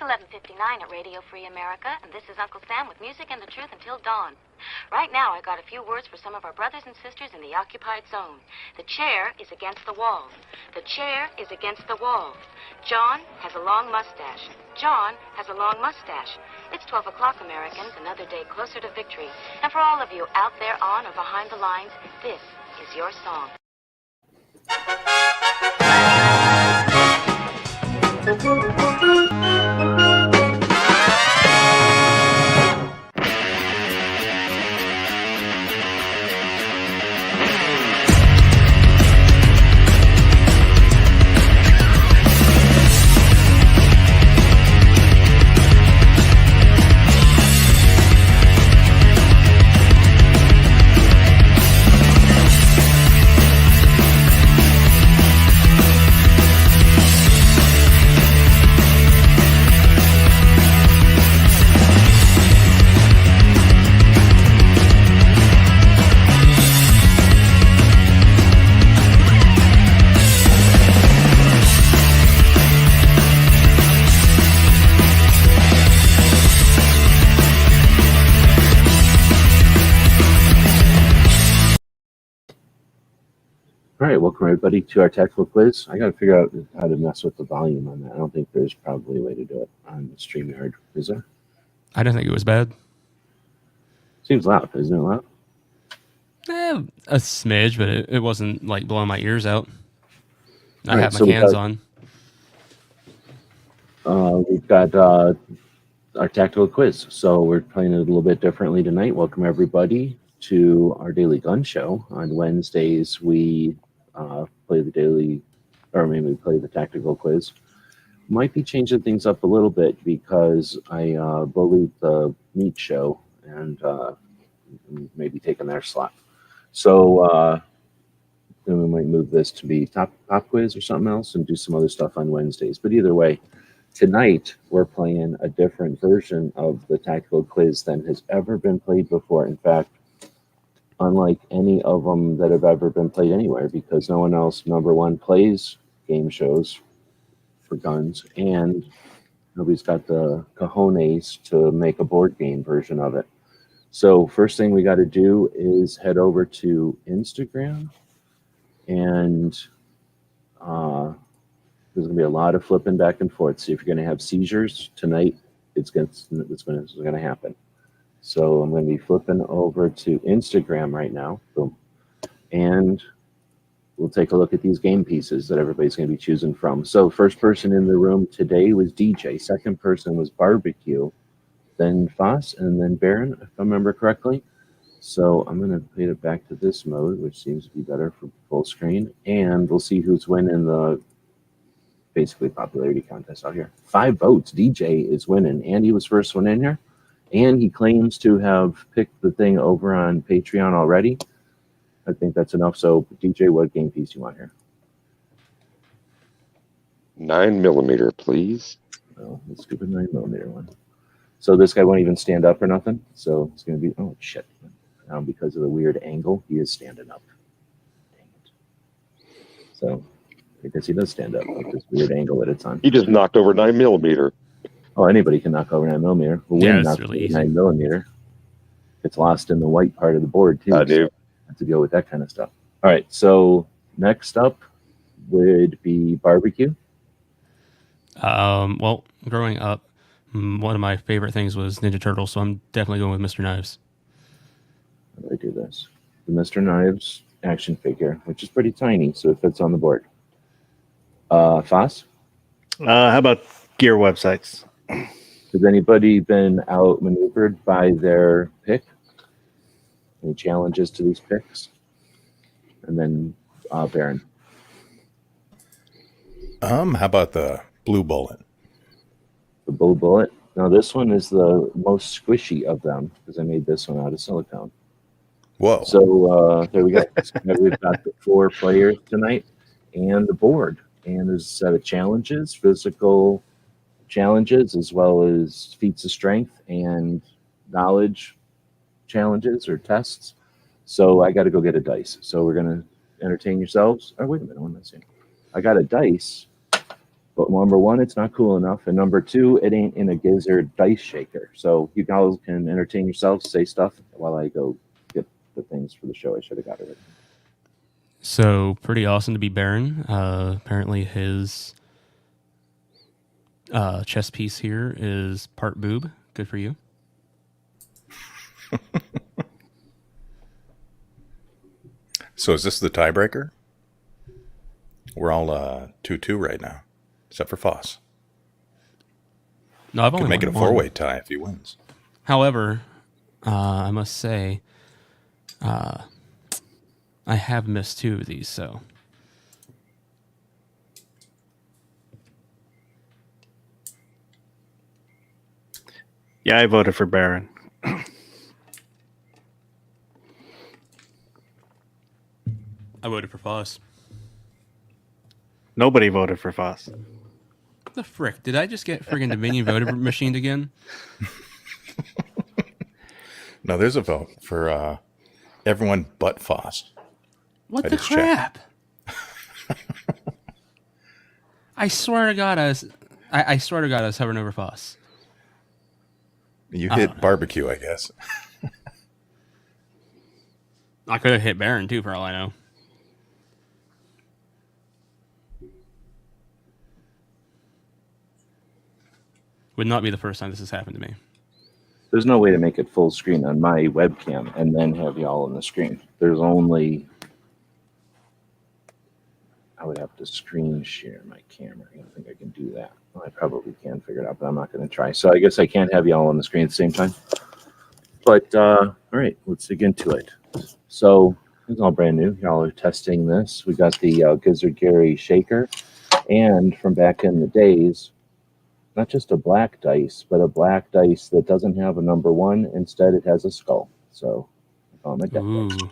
11:59 at Radio Free America, and this is Uncle Sam with music and the truth until dawn. Right now, I got a few words for some of our brothers and sisters in the occupied zone. The chair is against the wall. The chair is against the wall. John has a long mustache. John has a long mustache. It's 12 o'clock, Americans, another day closer to victory. And for all of you out there on or behind the lines, this is your song. All right, welcome everybody to our tactical quiz. I got to figure out how to mess with the volume on that. I don't think there's probably a way to do it on the StreamYard. Is there? I don't think it was bad. Seems loud. Isn't it loud? A smidge, but it wasn't like blowing my ears out. I All have right, my so cans on. We've got our tactical quiz. So we're playing it a little bit differently tonight. Welcome everybody to our daily gun show. On Wednesdays, we play the daily, or maybe we play the tactical quiz. Might be changing things up a little bit because I bullied the meat show and maybe taking their slot. So then we might move this to be top quiz or something else and do some other stuff on Wednesdays. But either way, tonight we're playing a different version of the tactical quiz than has ever been played before. In fact, unlike any of them that have ever been played anywhere, because no one else, number one, plays game shows for guns, and nobody's got the cojones to make a board game version of it. So first thing we got to do is head over to Instagram, and there's going to be a lot of flipping back and forth. So if you're going to have seizures tonight, it's going to happen. So I'm going to be flipping over to Instagram right now. Boom. And we'll take a look at these game pieces that everybody's going to be choosing from. So first person in the room today was DJ. Second person was Barbecue. Then FAAS, and then Baron, if I remember correctly. So I'm going to put it back to this mode, which seems to be better for full screen. And we'll see who's winning the basically popularity contest out here. 5 votes. DJ is winning. Andy was first one in here. And he claims to have picked the thing over on Patreon already. I think that's enough. So, DJ, what game piece do you want here? 9mm, please. Oh, the stupid 9mm one. So this guy won't even stand up or nothing. So it's going to be, oh, shit. Now, because of the weird angle, he is standing up. Dang it. So I guess he does stand up with this weird angle that it's on. He just knocked over 9mm. Oh, anybody can knock over 9mm. But Yeah, it's really easy. 9mm. It's lost in the white part of the board, too. I do. So I have to deal with that kind of stuff. All right, so next up would be Barbecue. Well, growing up, one of my favorite things was Ninja Turtles, so I'm definitely going with Mr. Knives. How do I do this? The Mr. Knives action figure, which is pretty tiny, so it fits on the board. FAAS? How about gear websites? Has anybody been outmaneuvered by their pick? Any challenges to these picks? And then Baron. How about the Blue Bullet? The Blue Bullet. Now this one is the most squishy of them because I made this one out of silicone. Whoa. So there we go. So we've got the 4 players tonight and the board. And there's a set of challenges, physical challenges, as well as feats of strength and knowledge challenges or tests. So I got to go get a dice. So we're going to entertain yourselves. Oh, wait a minute. What am I saying? I got a dice But number one, it's not cool enough, and number two, it ain't in a gizzard dice shaker. So you guys can entertain yourselves, say stuff while I go get the things for the show. I should have got it. So pretty awesome to be Baron. Apparently his chess piece here is part boob. Good for you. So is this the tiebreaker? We're all 2-2 right now, except for FAAS. No, I've Could only make it a won one. four-way tie if he wins. However, I must say, I have missed 2 of these, so. Yeah, I voted for Baron. I voted for FAAS. Nobody voted for FAAS. The frick? Did I just get friggin' Dominion voter machined again? No, there's a vote for everyone but FAAS. What I the just checked. crap? I swear to God, I swear to God, I was hovering over FAAS. You hit barbecue, I guess. I could have hit Baron too, for all I know. Would not be the first time this has happened to me. There's no way to make it full screen on my webcam and then have y'all on the screen. There's only... I would have to screen share my camera. I don't think I can do that. Well, I probably can figure it out, but I'm not going to try. So I guess I can't have y'all on the screen at the same time. But, all right, let's dig into it. So it's all brand new. Y'all are testing this. We got the Gizzard Gary shaker. And from back in the days, not just a black dice, but a black dice that doesn't have a number 1. Instead, it has a skull. So I call them a death dice. Ooh.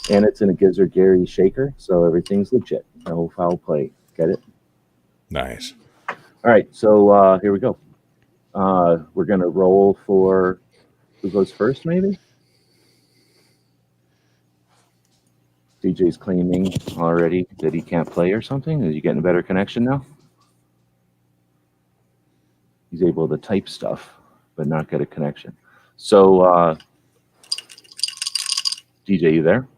And it's in a Gizzard Gary shaker, so everything's legit. No foul play. Get it? Nice. All right, so here we go. We're going to roll for who goes first, maybe? DJ's claiming already that he can't play or something. Is he getting a better connection now? He's able to type stuff, but not get a connection. So, DJ, you there?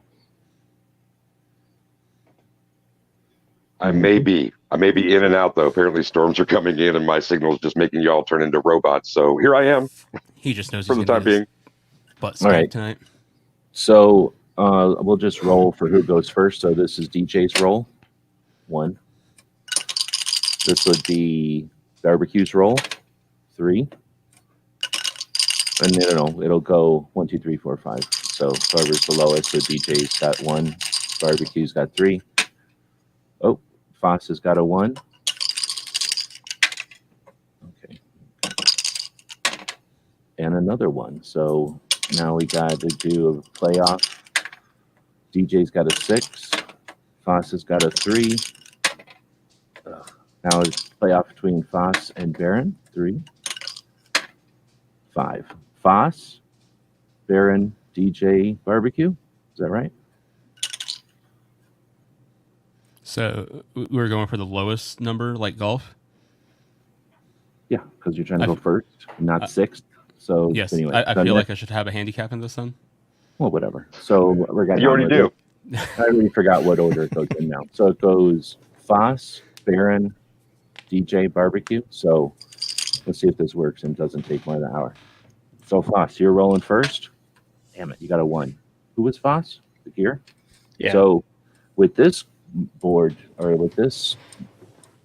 I may be in and out though. Apparently storms are coming in and my signal is just making y'all turn into robots. So here I am He just knows for he's the going time to being. butt All right. tonight. So we'll just roll for who goes first. So this is DJ's roll. 1. This would be barbecue's roll. 3. And no, it'll go 1, 2, 3, 4, 5. So whoever's the lowest, so DJ's got 1, barbecue's got 3. Oh, FAAS has got a 1. Okay. And another 1. So now we got to do a playoff. DJ's got a 6. FAAS has got a 3. Now it's playoff between FAAS and Baron. 3. 5. FAAS, Baron, DJ, barbecue. Is that right? So we're going for the lowest number, like golf? Yeah, because you're trying to go first, not sixth. So Yes. anyway, I feel like I should have a handicap in this then. well, whatever. So we're gonna. You already do. I already forgot what order it goes in now. So it goes FAAS, Baron, DJ, barbecue. So let's see if this works and doesn't take more than an hour. So FAAS, you're rolling first. Damn it, you got a 1. Who was FAAS? The gear. Yeah. So with this board, or with this,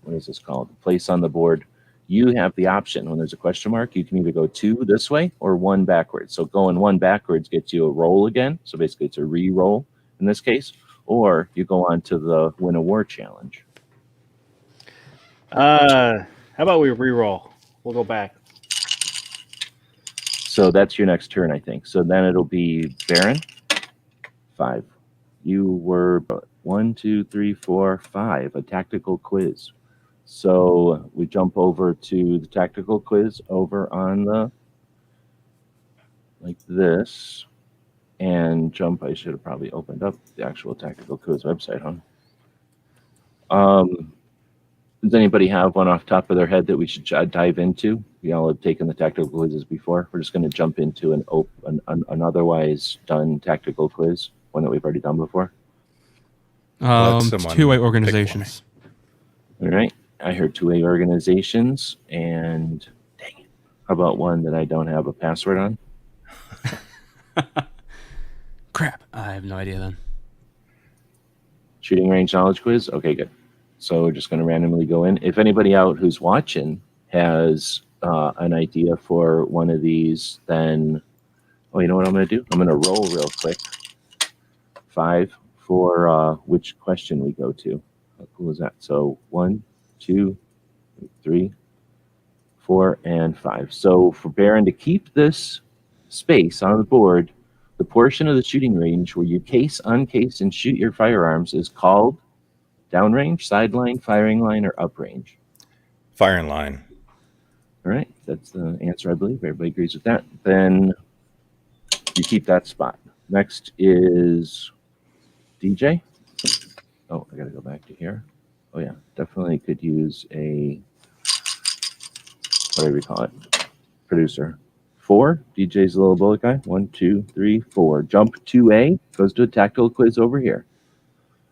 what is this called? Place on the board, you have the option when there's a question mark, you can either go 2 this way or 1 backwards. So going 1 backwards gets you a roll again. So basically it's a re-roll in this case, or you go on to the win a war challenge. How about we re-roll? We'll go back. So that's your next turn, I think. So then it'll be Baron. 5. You were 1, 2, 3, 4, 5. A tactical quiz. So we jump over to the tactical quiz over on the like this, and jump. I should have probably opened up the actual tactical quiz website, huh? Does anybody have one off the top of their head that we should dive into? We all have taken the tactical quizzes before. We're just going to jump into an otherwise done tactical quiz, one that we've already done before. someone Two-way pick organizations. All right. I heard two-way organizations, and dang it. How about one that I don't have a password on? Crap. I have no idea then. Shooting range knowledge quiz? Okay, good. So we're just going to randomly go in. If anybody out who's watching has an idea for one of these, then, oh, you know what I'm going to do? I'm going to roll real quick. 5 for which question we go to. How cool is that? So 1, 2, 3, 4, and 5. So for Baron to keep this space on the board, the portion of the shooting range where you case, uncase, and shoot your firearms is called downrange, sideline, firing line, or uprange. Firing line. All right, that's the answer, I believe. Everybody agrees with that. Then you keep that spot. Next is DJ. Oh, I got to go back to here. Oh, yeah, definitely could use a, whatever you call it, producer. 4, DJ's a little bullet guy. 1, 2, 3, 4. Jump 2A, goes to a tactical quiz over here.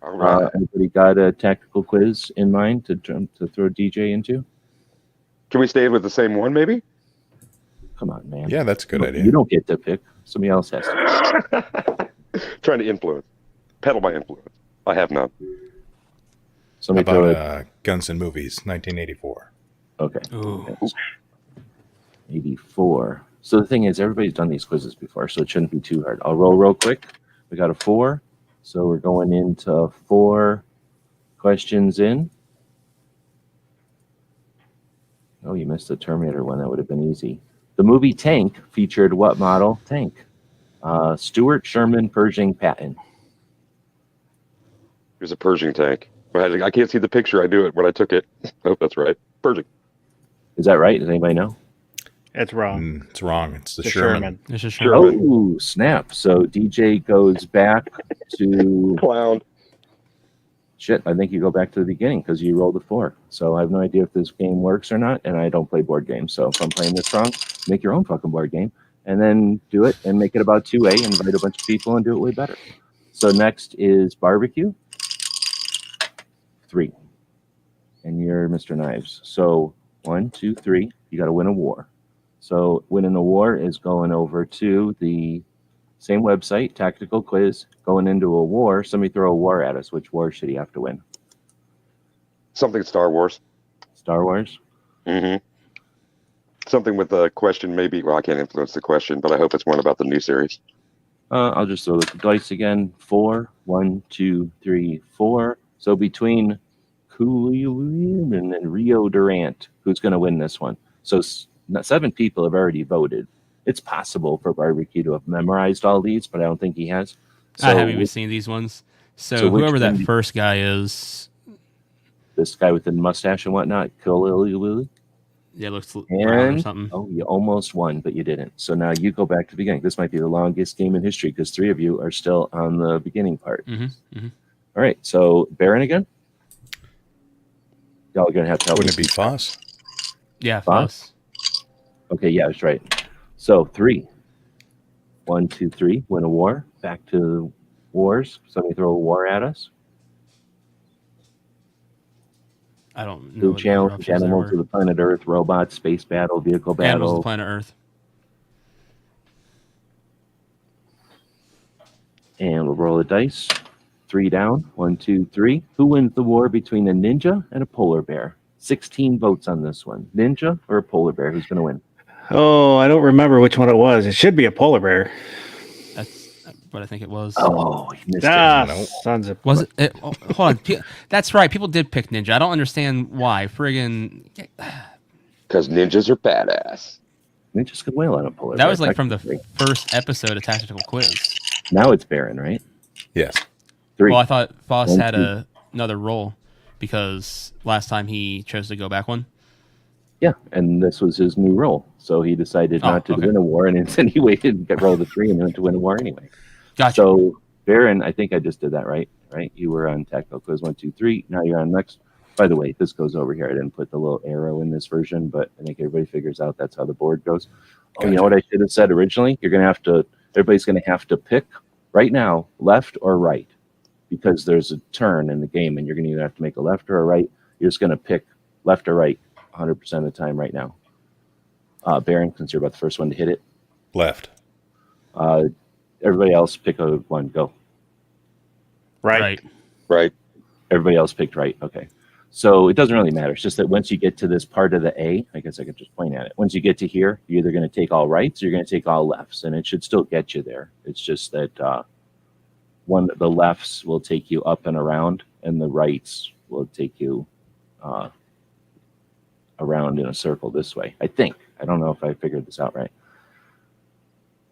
All right. Anybody got a tactical quiz in mind to throw DJ into? Can we stay with the same one, maybe? Come on, man. Yeah, that's a good idea. You don't get to pick. Somebody else has to. Trying to influence. Pedal my influence. I have none. How Somebody throw it. about Guns and Movies, 1984? Okay. Ooh. Yes. 84. So the thing is, everybody's done these quizzes before, so it shouldn't be too hard. I'll roll real quick. We got a 4. So we're going into 4 questions in. Oh, you missed the Terminator one. That would have been easy. The movie Tank featured what model tank? Stuart, Sherman, Pershing, Patton. Here's a Pershing tank. I can't see the picture. I knew it when I took it. I hope that's right. Pershing. Is that right? Does anybody know? It's wrong. It's wrong. It's the The Sherman. It's just Sherman. Oh, snap. So DJ goes back to... Clown. Shit, I think you go back to the beginning because you rolled a 4. So I have no idea if this game works or not, and I don't play board games. So if I'm playing this wrong, make your own fucking board game, and then do it and make it about 2A, invite a bunch of people and do it way better. So next is barbecue. 3. And you're Mr. Knives. So 1, 2, 3. You got to win a war. So winning a war is going over to the same website, Tactical Quiz, going into a war. Somebody throw a war at us. Which war should he have to win? Something Star Wars. Star Wars? Mm-hmm. Something with the question, maybe. Well, I can't influence the question, but I hope it's one about the new series. I'll just throw the dice again. 4. 1, 2, 3, 4. So between Cooley and then Rio Durant, who's going to win this one? So 7 people have already voted. It's possible for Barbecue to have memorized all these, but I don't think he has. So I haven't even seen these ones. So which whoever that one- first guy is, this guy with the mustache and whatnot, Cooley. yeah, looks brown or And something. oh, you almost won, but you didn't. So now you go back to the beginning. This might be the longest game in history because 3 of you are still on the beginning part. Mm-hmm. All right, so Baron again. Y'all are gonna have to help. Wouldn't me. it be FAAS? Yeah, Foss? FAAS. Okay, yeah, that's right. So 3. 1, 2, 3. Win a war. Back to wars. Somebody throw a war at us. I don't know. New what the challenge, options there animals were. of the planet Earth, robots, space battle, vehicle Animals of battle. the planet Earth. And we'll roll the dice. 3 down. 1, 2, 3. Who wins the war between a ninja and a polar bear? 16 votes on this one. Ninja or a polar bear? Who's going to win? Oh, I don't remember which one it was. It should be a polar bear. That's what I think it was. Oh, you missed Ah, Nope. sons of... Was it? Oh, hold on. That's right. People did pick Ninja. I don't understand why. Friggin'. Because ninjas are badass. it. Ninjas could win on a polar bear. That was like from the technically. first episode of Tactical Quiz. Now it's Baron, right? Yes. 3. Well, I thought FAAS 1, had 2. another role because last time he chose to go back one. Yeah, and this was his new role. So he decided Oh, not to okay. win a war, and instead he waited and rolled a 3 and went to win a war anyway. Gotcha. So, Baron, I think I just did that right? Right? You were on Tactical Quiz 1, 2, 3. Now you're on next. By the way, this goes over here. I didn't put the little arrow in this version, but I think everybody figures out that's how the board goes. Oh, you know what I should have said originally? Everybody's going to have to pick right now, left or right, because there's a turn in the game and you're going to either have to make a left or a right. You're just going to pick left or right 100% of the time right now. Baron, since you're about the first one to hit it. Left. Everybody else pick a one. Go. Right. Everybody else picked right. Okay. So it doesn't really matter. It's just that once you get to this part of the A, I guess I could just point at it. Once you get to here, you're either going to take all rights or you're going to take all lefts, and it should still get you there. It's just that the lefts will take you up and around, and the rights will take you around in a circle this way. I think. I don't know if I figured this out right.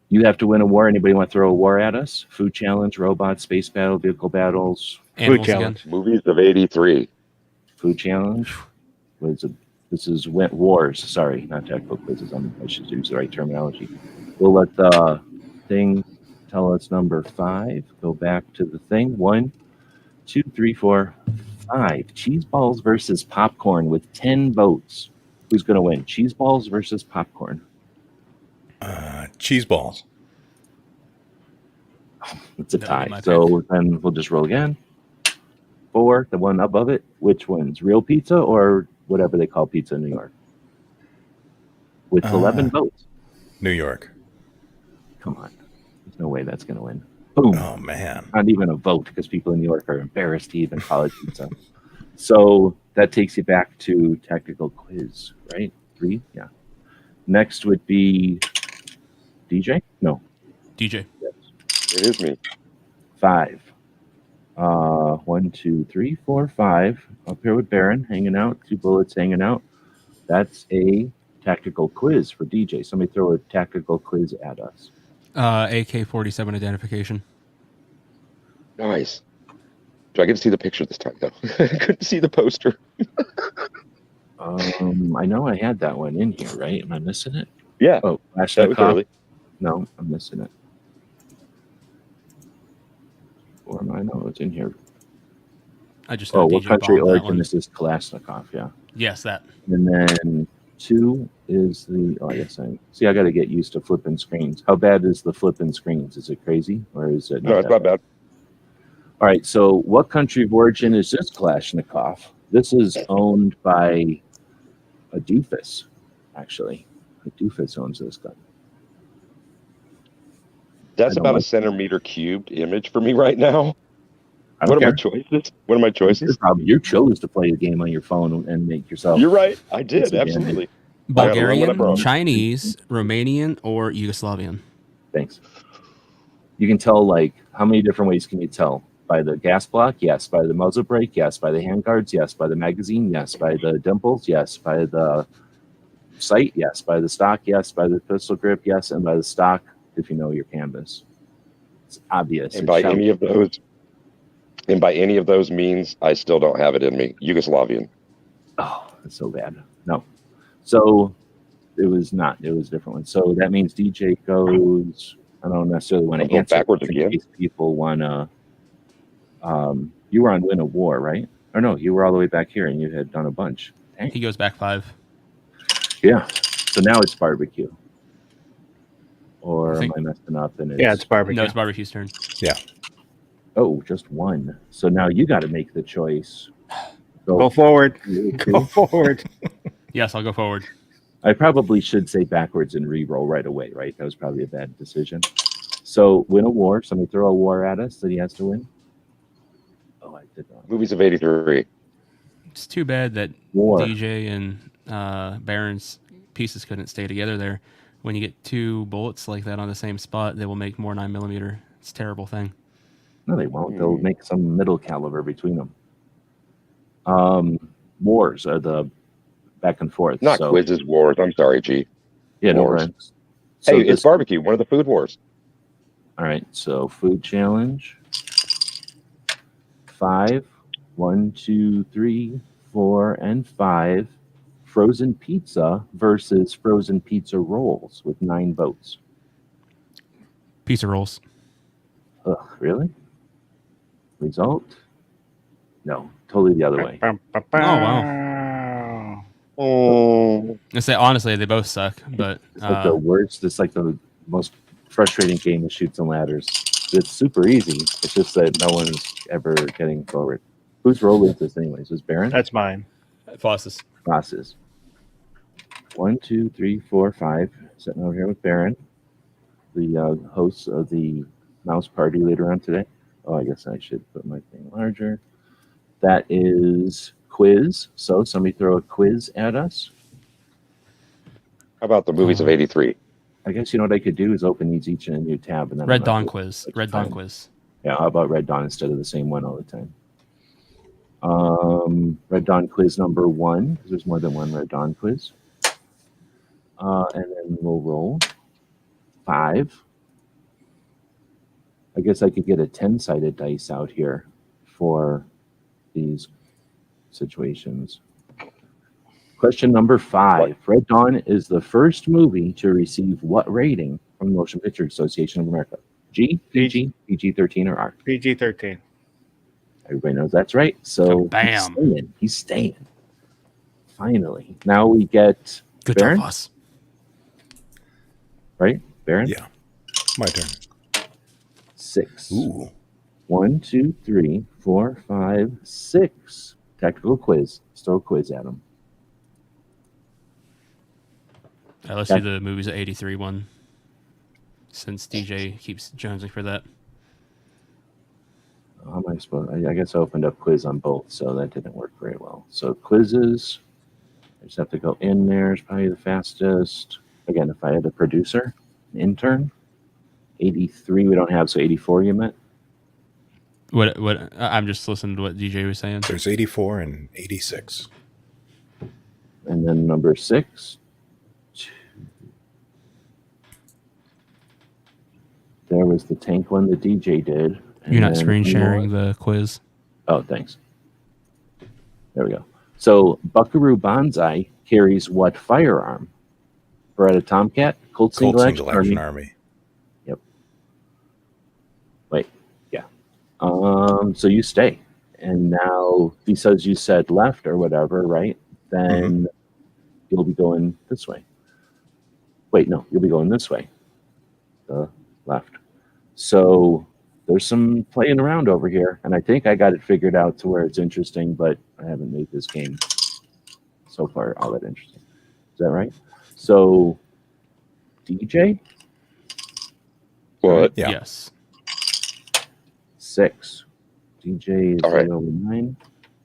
You have to win a war. Anybody want to throw a war at us? Food challenge, robots, space battle, vehicle battles. Animals challenge. again. Movies of '83. Food challenge. This is wars. Sorry, not tactical quizzes. I should use the right terminology. We'll let the thing tell us number 5. Go back to the thing. 1, 2, 3, 4, 5. Cheese balls versus popcorn with 10 votes. Who's going to win? Cheese balls versus popcorn. Cheese balls. It's a That would be tie. my So then we'll just roll again. 4, the one above it. Which wins? Real pizza or whatever they call pizza in New York? With 11 votes. New York. Come on. There's no way that's going to win. Boom. Oh, man. Not even a vote because people in New York are embarrassed to even call it pizza. So that takes you back to tactical quiz, right? 3? Yeah. Next would be DJ? No. DJ. It is me. 5. 1, 2, 3, 4, 5. Up here with Baron, hanging out. 2 bullets hanging out. That's a tactical quiz for DJ. Somebody throw a tactical quiz at us. AK-47 identification. Nice. Do I get to see the picture this time, though? I couldn't see the poster. I know I had that one in here, right? Am I missing it? Yeah. Oh, That was Flashlight early. No, I'm missing it. Or am I? No, it's in here. I just know Oh, what DJ country bombed that origin one. is this Kalashnikov? Yeah. Yes, that. And then 2 is the. Oh, I guess I got to get used to flipping screens. How bad is the flipping screens? Is it crazy or is it? No, it's not bad. All right. So, what country of origin is this Kalashnikov? This is owned by a doofus, actually. A doofus owns this gun. That's I don't about a like- centimeter cubed image for me right now. I What don't are my care. choices? What are my choices? You chose to play the game on your phone and make yourself. You're right. I did. Disadvantage. Absolutely. Bulgarian, brought. Chinese, Romanian, or Yugoslavian. Thanks. You can tell, like, how many different ways can you tell? By the gas block? Yes. By the muzzle brake? Yes. By the handguards? Yes. By the magazine? Yes. By the dimples? Yes. By the sight? Yes. By the stock? Yes. By the pistol grip? Yes. And by the stock, if you know your canvas. It's obvious. And by any of those means, I still don't have it in me. Yugoslavian. Oh, that's so bad. No. So it was not. It was a different one. So that means DJ goes. I don't necessarily want I'll to go answer backwards in again. case people want to. You were on Win a War, right? Or no, you were all the way back here and you had done a bunch. Dang. He goes back 5. Yeah. So now it's barbecue. Or I think- am I messing up? And Yeah, it's barbecue. No, it's barbecue's turn. oh, just one. So now you got to make the choice. Go forward. You Go too. forward. Yes, I'll go forward. I probably should say backwards and re-roll right away, right? That was probably a bad decision. So win a war. Somebody throw a war at us that he has to win. Oh, I did not. Movies of '83. It's too bad that War. DJ and Baron's pieces couldn't stay together there. When you get 2 bullets like that on the same spot, they will make more 9mm. It's a terrible thing. No, they won't. They'll make some middle caliber between them. Wars are the back and forth. Not so, quizzes, wars. I'm sorry, G. Yeah, no wars. worries. So Hey, this- it's barbecue. One of the food wars. All right, so food challenge. 5, 1, 2, 3, 4, and 5. Frozen pizza versus frozen pizza rolls with 9 votes. Pizza rolls. Ugh, really? Result? No, totally the other way. Oh, wow. Oh, I say honestly, they both suck, but It's like the worst. It's like the most frustrating game of Shoots and Ladders. It's super easy. It's just that no one's ever getting forward. Whose role is this anyways? Was Baron? That's mine. FAAS. Bosses. 1, 2, 3, 4, 5. Sitting over here with Baron, the host of the mouse party later on today. Oh, I guess I should put my thing larger. That is quiz. So somebody throw a quiz at us. how about the movies of '83? I guess you know what I could do is open these each in a new tab and then Red I'm not Dawn doing quiz. much Red Dawn time. quiz. Yeah, how about Red Dawn instead of the same one all the time? Red Dawn quiz number 1, because there's more than one Red Dawn quiz. And then we'll roll 5. I guess I could get a 10-sided dice out here for these situations. Question number 5. Red Dawn is the first movie to receive what rating from the Motion Picture Association of America? G, PG, PG-13, or R? PG-13. Everybody knows that's right. So Kabam. He's staying. Finally. Now we get Good Baron, job, FAAS. right? Baron? Yeah. My turn. 6. Ooh. 1, 2, 3, 4, 5, 6. Tactical quiz. Let's throw a quiz at him. Let's do the movies of '83 one, since DJ keeps jonesing for that. How am I supposed? I guess I opened up quiz on both, so that didn't work very well. So quizzes, I just have to go in there. It's probably the fastest. Again, if I had a producer, an intern, 83 we don't have, so 84 you meant? What? I'm just listening to what DJ was saying. There's 84 and 86. And then number 6. There was the tank one that DJ did. You're not screen sharing the quiz. Oh, thanks. There we go. So Buckaroo Banzai carries what firearm? Beretta Tomcat, Colt Single Action Army. Yep. Wait, yeah. So you stay, and now because you said left or whatever, right? Then you'll be going this way. Wait, no, you'll be going this way. The left. So there's some playing around over here, and I think I got it figured out to where it's interesting, but I haven't made this game so far all that interesting. Is that right? So, DJ? What? Yeah. Yes. 6. DJ is All right. 9.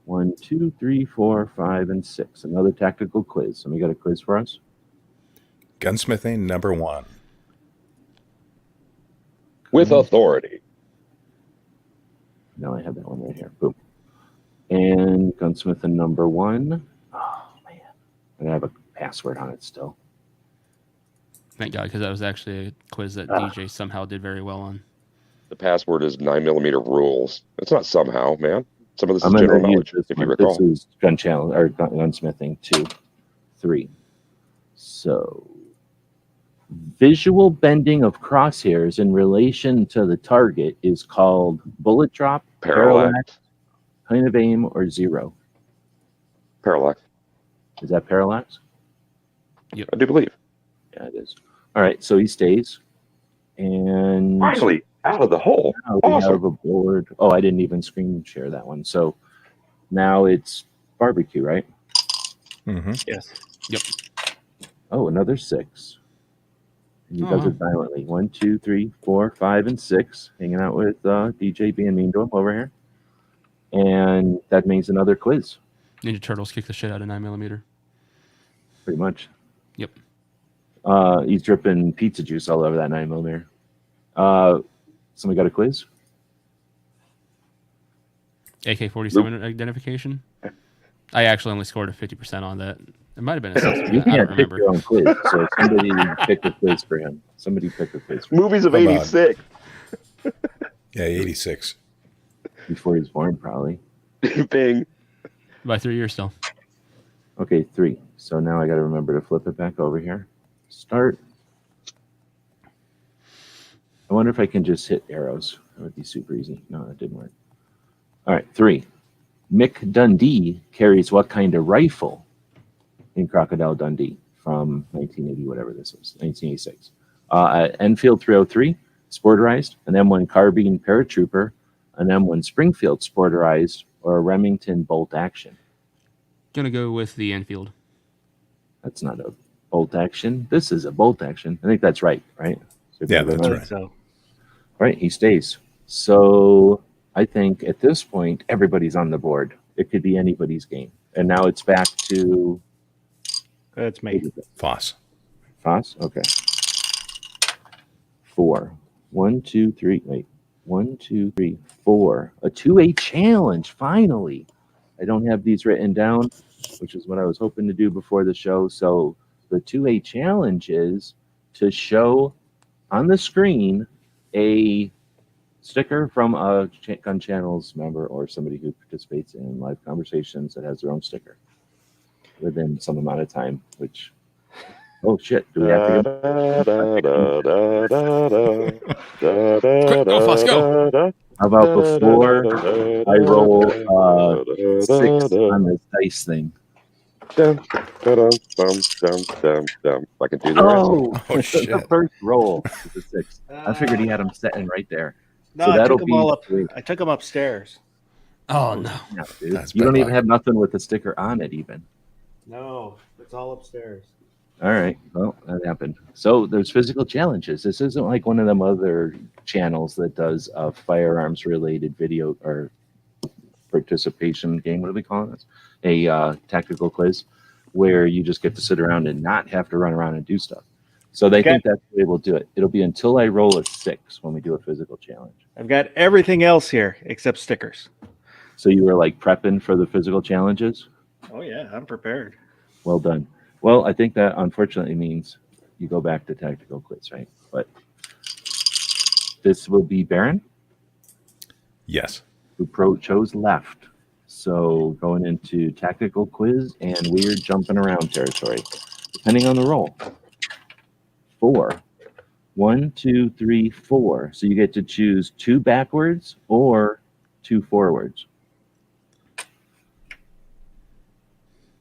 1, 2, 3, 4, 5, and 6. Another tactical quiz. Somebody got a quiz for us? Gunsmithing number 1. With authority. No, I have that one right here. Boom. And gunsmithing number 1. Oh, man. I have a password on it still. Thank God, because that was actually a quiz that DJ somehow did very well on. The password is 9mm rules. It's not somehow, man. Some of this I'm is going general to use knowledge, this if you one. recall. This is gunsmithing 2, 3. So, visual bending of crosshairs in relation to the target is called bullet drop, Parallax. point of aim, or zero. Parallax. Is that parallax? I do believe. Yeah, it is. All right, so he stays. And Finally, out of the hole. now we Awesome. have a board. Oh, I didn't even screen share that one. So now it's barbecue, right? Mm-hmm. Yes. Yep. Oh, another 6. And he does it silently. 1, 2, 3, 4, 5, and 6. Hanging out with DJ being mean to him over here. And that means another quiz, Ninja Turtles kick the shit out of 9mm. pretty much. Yep. He's dripping pizza juice all over that 9mm. Somebody got a quiz? AK-47 identification. I actually only scored a 50% on that. It might have been a 60%. You I don't can't pick remember. your own quiz, so somebody pick a quiz for him. Somebody pick a quiz for him. Movies of How about- 86. Yeah, 86. Before he was born, probably. Bing. By 3 years still. Okay, 3. So now I got to remember to flip it back over here. Start. I wonder if I can just hit arrows. That would be super easy. No, that didn't work. All right, 3. Mick Dundee carries what kind of rifle in Crocodile Dundee from 1980, whatever this was, 1986? Enfield 303, sporterized, an M1 carbine paratrooper, an M1 Springfield sporterized, or a Remington bolt action. Gonna go with the Enfield. That's not a bolt action. This is a bolt action. I think that's right, right? So Yeah, everybody that's knows. right. So Right, he stays. So I think at this point, everybody's on the board. It could be anybody's game. And now it's back to that's me. FAAS. FAAS? Okay. 4. 1, 2, 3. Wait. 1, 2, 3, 4. A 2A challenge, finally. I don't have these written down, which is what I was hoping to do before the show. So the 2A challenge is to show on the screen a sticker from a Gun Channels member or somebody who participates in live conversations that has their own sticker within some amount of time, which, oh shit, do we have to Quick, go, Foss, go. How about before I roll 6 on this dice thing? Dum, dum, dum, dum, dum. I can do the rest. Oh, Oh, the shit. first roll is a 6. I figured he had them sitting right there. No, So I that'll took them be all up. great. I took them upstairs. Oh no. Yeah, dude. That's You don't bad even luck. have nothing with the sticker on it even. No, it's all upstairs. All right. Well, that happened. So there's physical challenges. This isn't like one of them other channels that does a firearms related video or participation game. What are they calling this? A tactical quiz where you just get to sit around and not have to run around and do stuff. So they Okay. think that's the way we'll do it. It'll be until I roll a 6 when we do a physical challenge. I've got everything else here except stickers. So you were like prepping for the physical challenges? Oh yeah, I'm prepared. Well done. Well, I think that unfortunately means you go back to tactical quiz, right? But this will be Baron, Yes. who chose left. So going into tactical quiz and weird jumping around territory, depending on the roll. 4. 1, 2, 3, 4. So you get to choose 2 backwards or 2 forwards.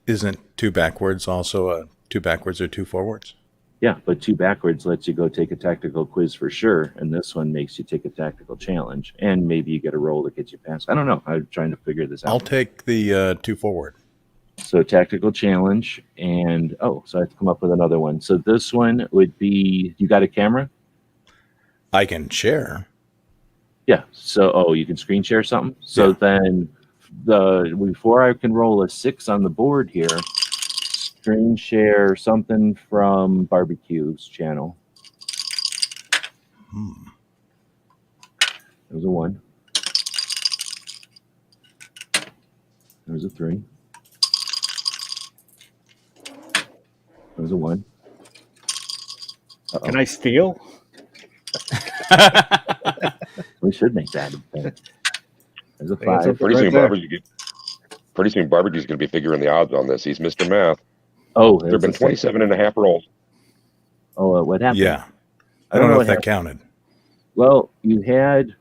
Isn't 2 backwards also a 2 backwards or 2 forwards? Yeah, but 2 backwards lets you go take a tactical quiz for sure, and this one makes you take a tactical challenge, and maybe you get a roll that gets you past. I don't know. I'm trying to figure this out. I'll take the 2 forward. So tactical challenge, and so I have to come up with another one. So this one would be, you got a camera? I can share. Yeah. So you can screen share something. So Yeah. then before I can roll a 6 on the board here, screen share something from Barbecue's channel. There's a 1. There's a 3. There's a 1. Uh-oh. Can I steal? We should make that a thing. There's a I got 5. something Pretty right soon, there. Barbecue's going to be figuring the odds on this. He's Mr. Math. Oh, There have been there's a 27 and a half rolls. Oh, what happened? Yeah. I don't know if what that counted. Well, you had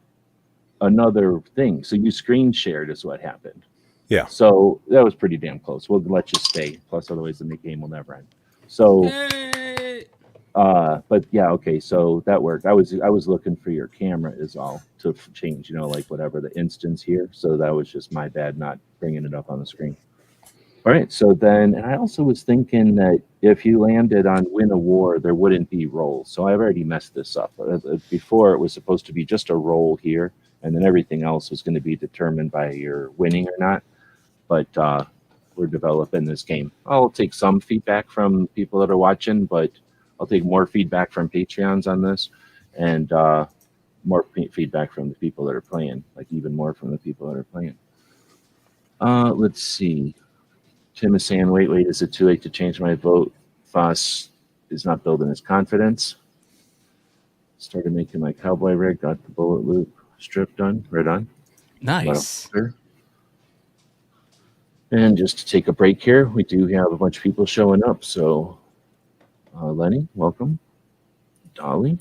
another thing. So you screen shared is what happened. Yeah. So that was pretty damn close. We'll let you stay. Plus, otherwise the game will never end. So, Yay! but yeah, okay. So that worked. I was looking for your camera is all to change, like whatever the instance here. So that was just my bad not bringing it up on the screen. All right. So then, and I also was thinking that if you landed on win a war, there wouldn't be rolls. So I've already messed this up. Before it was supposed to be just a roll here, and then everything else was going to be determined by your winning or not. But we're developing this game. I'll take some feedback from people that are watching, but I'll take more feedback from Patreons on this, and more feedback from the people that are playing, like even more from the people that are playing. Let's see. Tim is saying, wait, is it too late to change my vote? FAAS is not building his confidence. Started making my cowboy rig, got the bullet loop strip done, right on. Nice. Well, and just to take a break here, we do have a bunch of people showing up. So, Lenny, welcome. Dolly.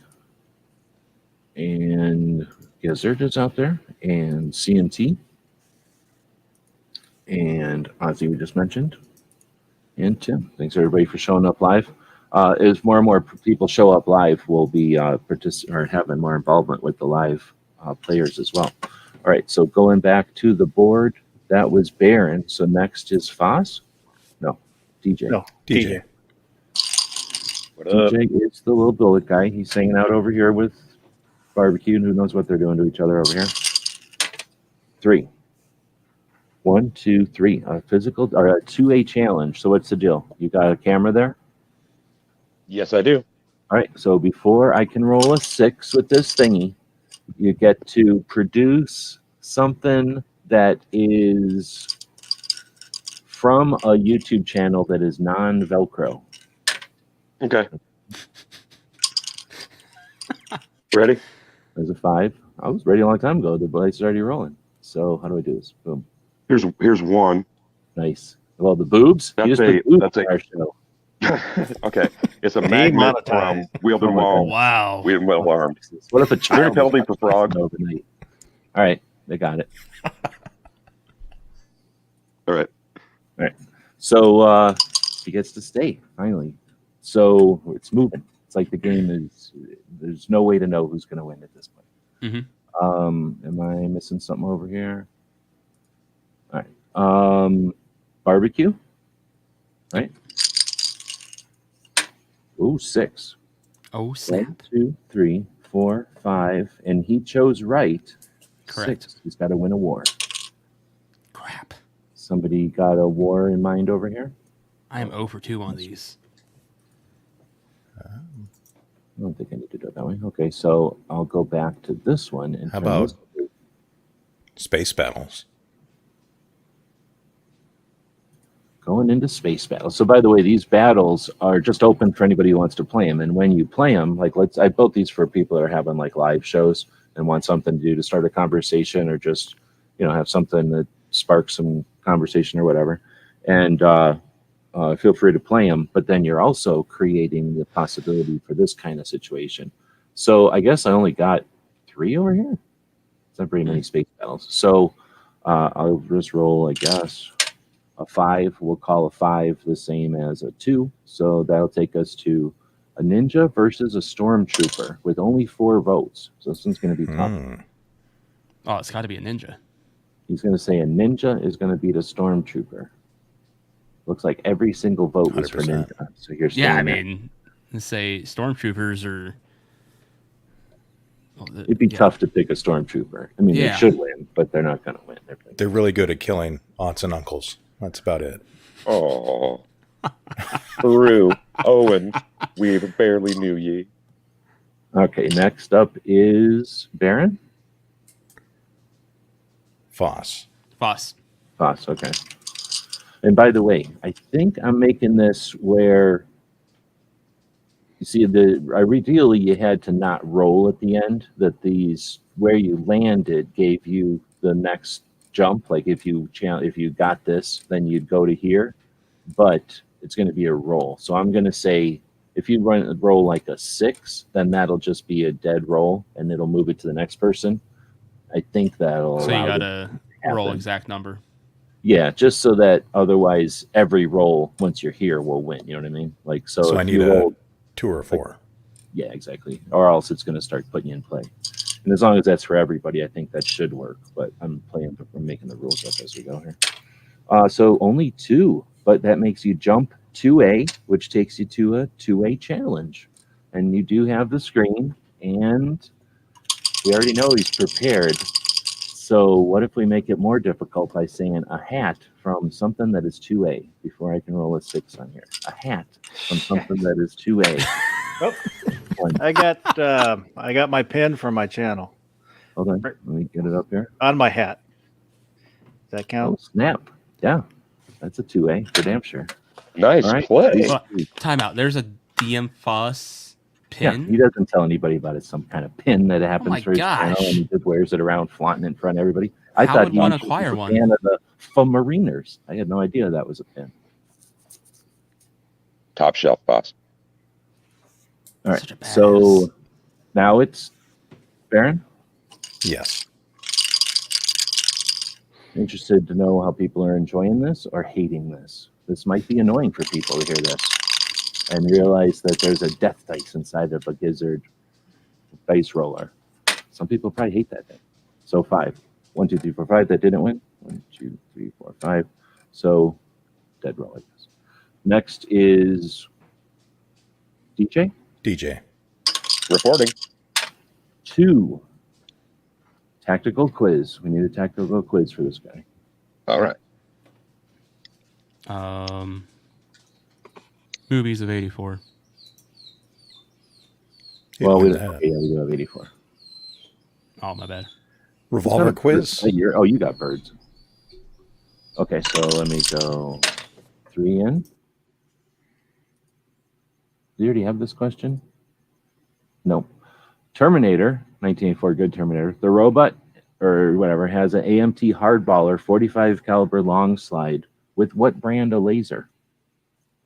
And Gizzard is out there. And CMT. and Ozzy we just mentioned, and Tim. Thanks everybody for showing up live. As more and more people show up live, we'll be or having more involvement with the live players as well. All right, so going back to the board, that was Baron. So next is FAAS. No, DJ. No, DJ. What up? DJ is the little bullet guy. He's hanging out over here with Barbecue. Who knows what they're doing to each other over here? 3. 1, 2, 3. A physical or a 2A challenge. So what's the deal? You got a camera there? Yes, I do. All right. So before I can roll a 6 with this thingy, you get to produce something that is from a YouTube channel that is non-Velcro. Okay. Ready? There's a 5. I was ready a long time ago. The dice is already rolling. So how do I do this? Boom. Here's one. Nice. Well, the boobs. That's Use a- the boobs that's a- in our show. Okay. It's a magnet from Demonetized. Wheel to Oh my Wall. Wow. Wheel to Wall Arm. What if a Severe child penalty for fraud. overnight? All right, they got it. All right. So he gets to stay finally. So it's moving. It's like the game is. There's no way to know who's going to win at this point. Am I missing something over here? All right. Barbecue. Right. Ooh, 6. Oh, 1, snap. 2, 3, 4, 5, and he chose right. Correct. 6. He's got to win a war. Crap. Somebody got a war in mind over here? I am 0 for 2 on these. I don't think I need to do it that way. Okay, so I'll go back to this one. And How turn about- this- Space battles. going into space battles? So by the way, these battles are just open for anybody who wants to play them. And when you play them, like I built these for people that are having like live shows and want something to do to start a conversation or just, have something that sparks some conversation or whatever. And feel free to play them, but then you're also creating the possibility for this kind of situation. So I guess I only got 3 over here. It's not very many space battles. So I'll just roll, I guess, a 5. We'll call a 5 the same as a 2. So that'll take us to a ninja versus a stormtrooper with only 4 votes. So this one's going to be tough. Oh, it's got to be a ninja. He's going to say a ninja is going to beat a stormtrooper. Looks like every single vote was for 100%. ninja. So you're Yeah, I saying that. mean, let's say stormtroopers are. Well, It'd be tough to pick a stormtrooper. I mean, Yeah. they should win, but they're not going to win. They're really good at killing aunts and uncles. That's about it. Oh. Peru. Owen. We barely knew ye. Okay, next up is Baron. FAAS. FAAS. FAAS, okay. And by the way, I think I'm making this where you see ideally you had to not roll at the end, that these where you landed gave you the next jump. Like if you got this, then you'd go to here, but it's going to be a roll. So I'm going to say if you roll like a 6, then that'll just be a dead roll and it'll move it to the next person. I think that'll So you allow got it to happen. roll exact number. Yeah, just so that otherwise every roll once you're here will win. You know what I mean? Like so, So if I need you a roll, 2 or a 4. yeah, exactly. Or else it's going to start putting you in play. And as long as that's for everybody, I think that should work. But I'm making the rules up as we go here. So only 2, but that makes you jump 2A, which takes you to a 2A challenge. And you do have the screen, and we already know he's prepared. So what if we make it more difficult by saying a hat from something that is 2A before I can roll a 6 on here? A hat from something that is 2A. Oh, I got my pin for my channel Hold on, let me get it up here. on my hat. Does that Oh, count? snap. Yeah, that's a 2A for damn sure. Nice All right. play. Well, time out. There's a DM FAAS Yeah, pin. he doesn't tell anybody about it. Some kind of pin that happens my for his channel, gosh. and he just wears it around, flaunting it in front of everybody. I How thought would he one was acquire a one? fan of the Mariners. I had no idea that was a pin. Top shelf, boss. All right, Such a so badass. now it's Baron. Yes. Interested to know how people are enjoying this or hating this. This might be annoying for people to hear this and realize that there's a death dice inside of a gizzard dice roller. Some people probably hate that thing. So 5. 1, 2, 3, 4, 5. That didn't win. 1, 2, 3, 4, 5. So dead roll, I guess. Next is DJ. DJ. Reporting. 2. Tactical quiz. We need a tactical quiz for this guy. All right. Movies of 84. Well, we Hit don't. that. Yeah, we do have 84. Oh, my bad. Revolver quiz. Oh, you got birds. Okay, so let me go 3 in. Do you already have this question? Nope. Terminator, 1984, good Terminator. The robot, or whatever, has an AMT hardballer 45 caliber long slide with what brand of laser?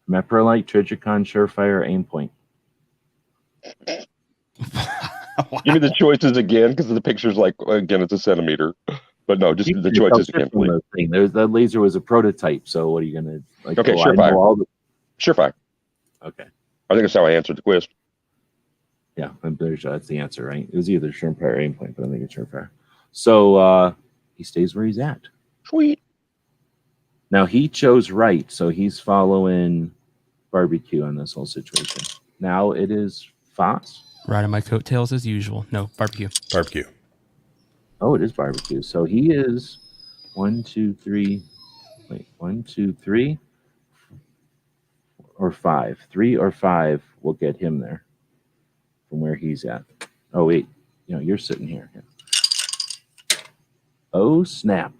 Meprolite, Trijicon, Surefire, Aimpoint. Give me the choices again, because the picture's like, again, it's a centimeter. But no, just the choices again, please. That laser was a prototype, so what are you going to... like? Okay, I Surefire. know all the... Surefire. Okay. I think that's how I answered the quiz. Yeah, I'm pretty sure that's the answer, right? It was either Surefire or Aimpoint, but I think it's Surefire. So he stays where he's at. Sweet. Now he chose right, so he's following barbecue on this whole situation. Now it is FAAS. Riding my coattails as usual. No, barbecue. Barbecue. Oh, it is barbecue. So he is 1, 2, 3. Wait, 1, 2, 3, or 5. 3 or 5 will get him there from where he's at. Oh wait, you're sitting here. Oh snap!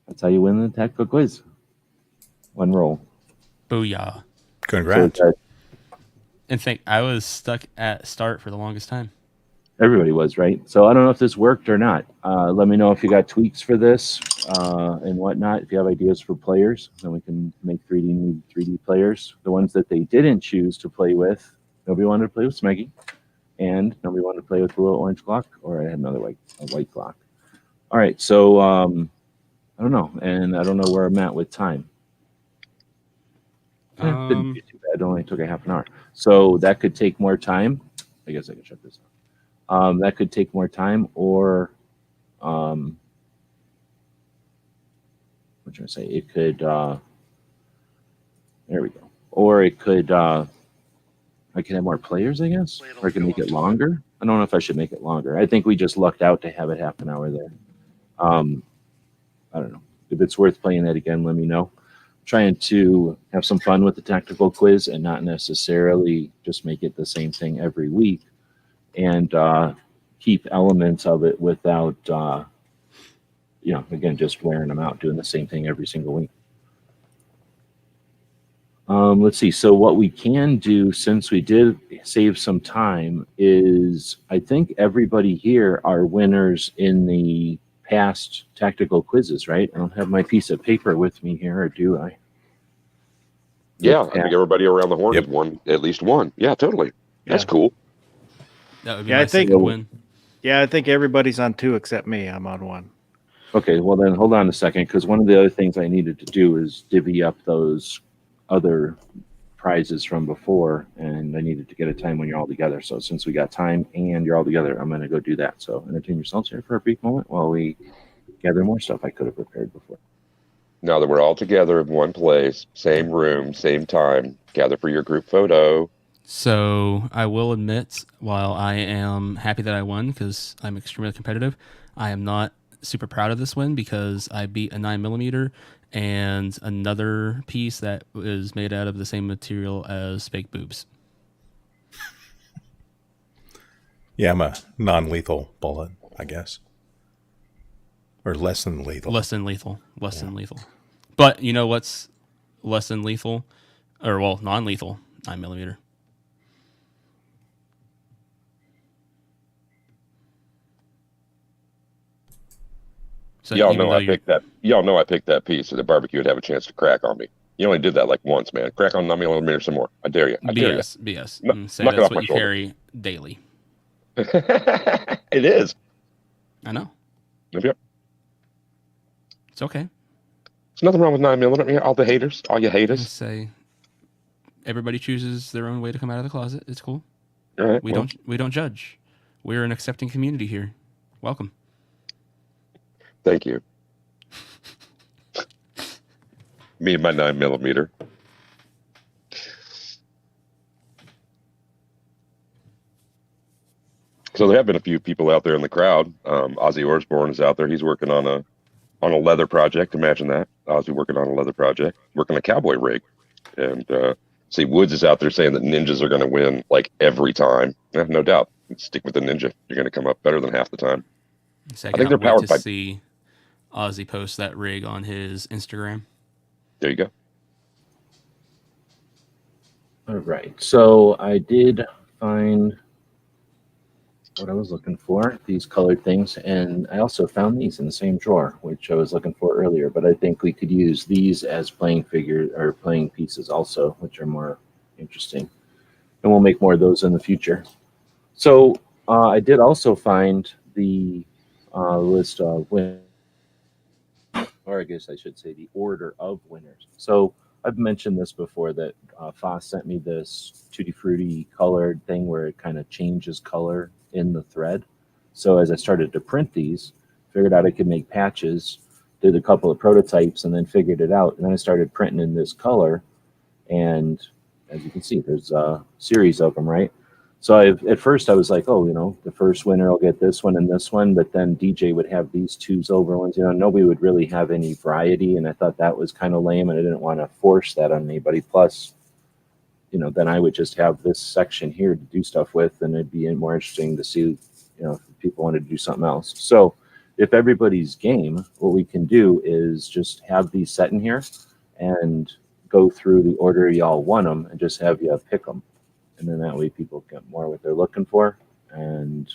That's how you win the tactical quiz. 1 roll. Booyah. Congrats. So And think I was stuck at start for the longest time. everybody was, right? So I don't know if this worked or not. Let me know if you got tweaks for this and whatnot. If you have ideas for players, then we can make 3D players. The ones that they didn't choose to play with, nobody wanted to play with Smeggy, and nobody wanted to play with the little orange clock, or I had another white clock. All right, so I don't know, and I don't know where I'm at with time. Didn't do too bad. It only took a half an hour. So that could take more time. I guess I can shut this off. That could take more time, or what should I say? It could. There we go. Or it could. I can have more players, I guess, or I can make it longer. I don't know if I should make it longer. I think we just lucked out to have it half an hour there. I don't know. If it's worth playing that again, let me know. Trying to have some fun with the tactical quiz and not necessarily just make it the same thing every week, and keep elements of it without, again, just wearing them out, doing the same thing every single week. Let's see. So what we can do, since we did save some time, is I think everybody here are winners in the past tactical quizzes, right? I don't have my piece of paper with me here, or do I? Yeah, I think everybody around the horn Yep. has won at least one. Yeah, totally. That's cool. That would be Yeah, my I think- second win. Yeah, I think everybody's on 2 except me. I'm on 1. Okay, well then hold on a second, because one of the other things I needed to do is divvy up those other prizes from before, and I needed to get a time when you're all together. So since we got time and you're all together, I'm going to go do that. So entertain yourselves here for a brief moment while we gather more stuff I could have prepared before. Now that we're all together in one place, same room, same time, gather for your group photo. So I will admit, while I am happy that I won because I'm extremely competitive, I am not super proud of this win because I beat a 9mm and another piece that is made out of the same material as fake boobs. Yeah, I'm a non-lethal bullet, I guess. Or less than lethal. Less than lethal. Less than lethal. But you know what's less than lethal? Or, well, non-lethal 9mm. So Y'all even know though I you're- picked that. Y'all know I picked that piece so the barbecue would have a chance to crack on me. You only did that like once, man. Crack on 9mm some more. I dare you. I dare you. BS. No, Say knock it that's off what my you shoulder. carry daily. It is. I know. Yep. It's okay. There's nothing wrong with 9mm. All the haters, all you I haters. say everybody chooses their own way to come out of the closet. It's cool. All right. We don't judge. We're an accepting community here. Welcome. Thank you. Me and my 9mm. So there have been a few people out there in the crowd. Ozzy Osbourne is out there. He's working on a leather project. Imagine that. Ozzy working on a leather project, working a cowboy rig. And see, Woods is out there saying that ninjas are going to win like every time. Yeah, no doubt. Stick with the ninja. You're going to come up better than half the time. So I think they're wait powered to by. see Ozzy post that rig on his Instagram. There you go. All right. So I did find what I was looking for, these colored things, and I also found these in the same drawer, which I was looking for earlier, but I think we could use these as playing figures or playing pieces also, which are more interesting. And we'll make more of those in the future. So I did also find the list of winners, or I guess I should say the order of winners. So I've mentioned this before that FAAS sent me this Tutti Frutti colored thing where it kind of changes color in the thread. So as I started to print these, figured out I could make patches, did a couple of prototypes, and then figured it out. And then I started printing in this color. And as you can see, there's a series of them, right? So at first I was like, oh, the first winner will get this one and this one, but then DJ would have these two silver ones. Nobody would really have any variety, and I thought that was kind of lame, and I didn't want to force that on anybody. Plus, then I would just have this section here to do stuff with, and it'd be more interesting to see, if people wanted to do something else. So if everybody's game, what we can do is just have these set in here and go through the order y'all want them and just have you pick them. And then that way people get more what they're looking for, and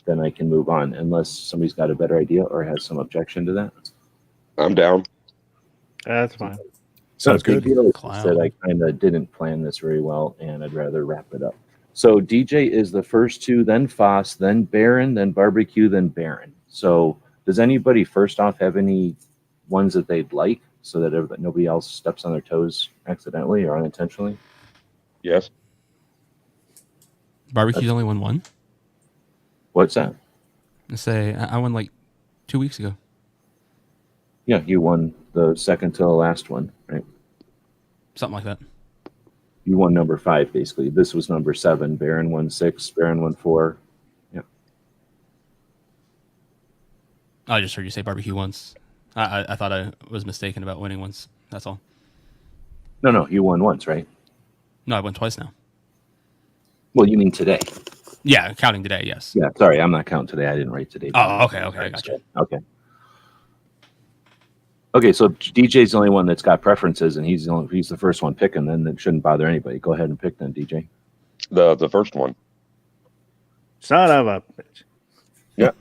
then I can move on, unless somebody's got a better idea or has some objection to that. I'm down. That's fine. Sounds good. Said I kind of didn't plan this very well, and I'd rather wrap it up. So DJ is the first two, then FAAS, then Baron, then Barbecue, then Baron. So does anybody first off have any ones that they'd like so that nobody else steps on their toes accidentally or unintentionally? Yes. Barbecue's only won one. What's that? I say I won like 2 weeks ago. Yeah, you won the second to the last one, right? Something like that. You won number 5, basically. This was number 7. Baron won 6. Baron won 4. Yeah. I just heard you say barbecue once. I thought I was mistaken about winning once. That's all. No, you won once, right? No, I won twice now. Well, you mean today? Yeah, counting today, yes. Yeah, sorry, I'm not counting today. I didn't write today. Oh, okay, I gotcha. Okay, so DJ's the only one that's got preferences, and he's the first one picking. Then it shouldn't bother anybody. Go ahead and pick then, DJ. The first one. Son of a bitch. Yeah.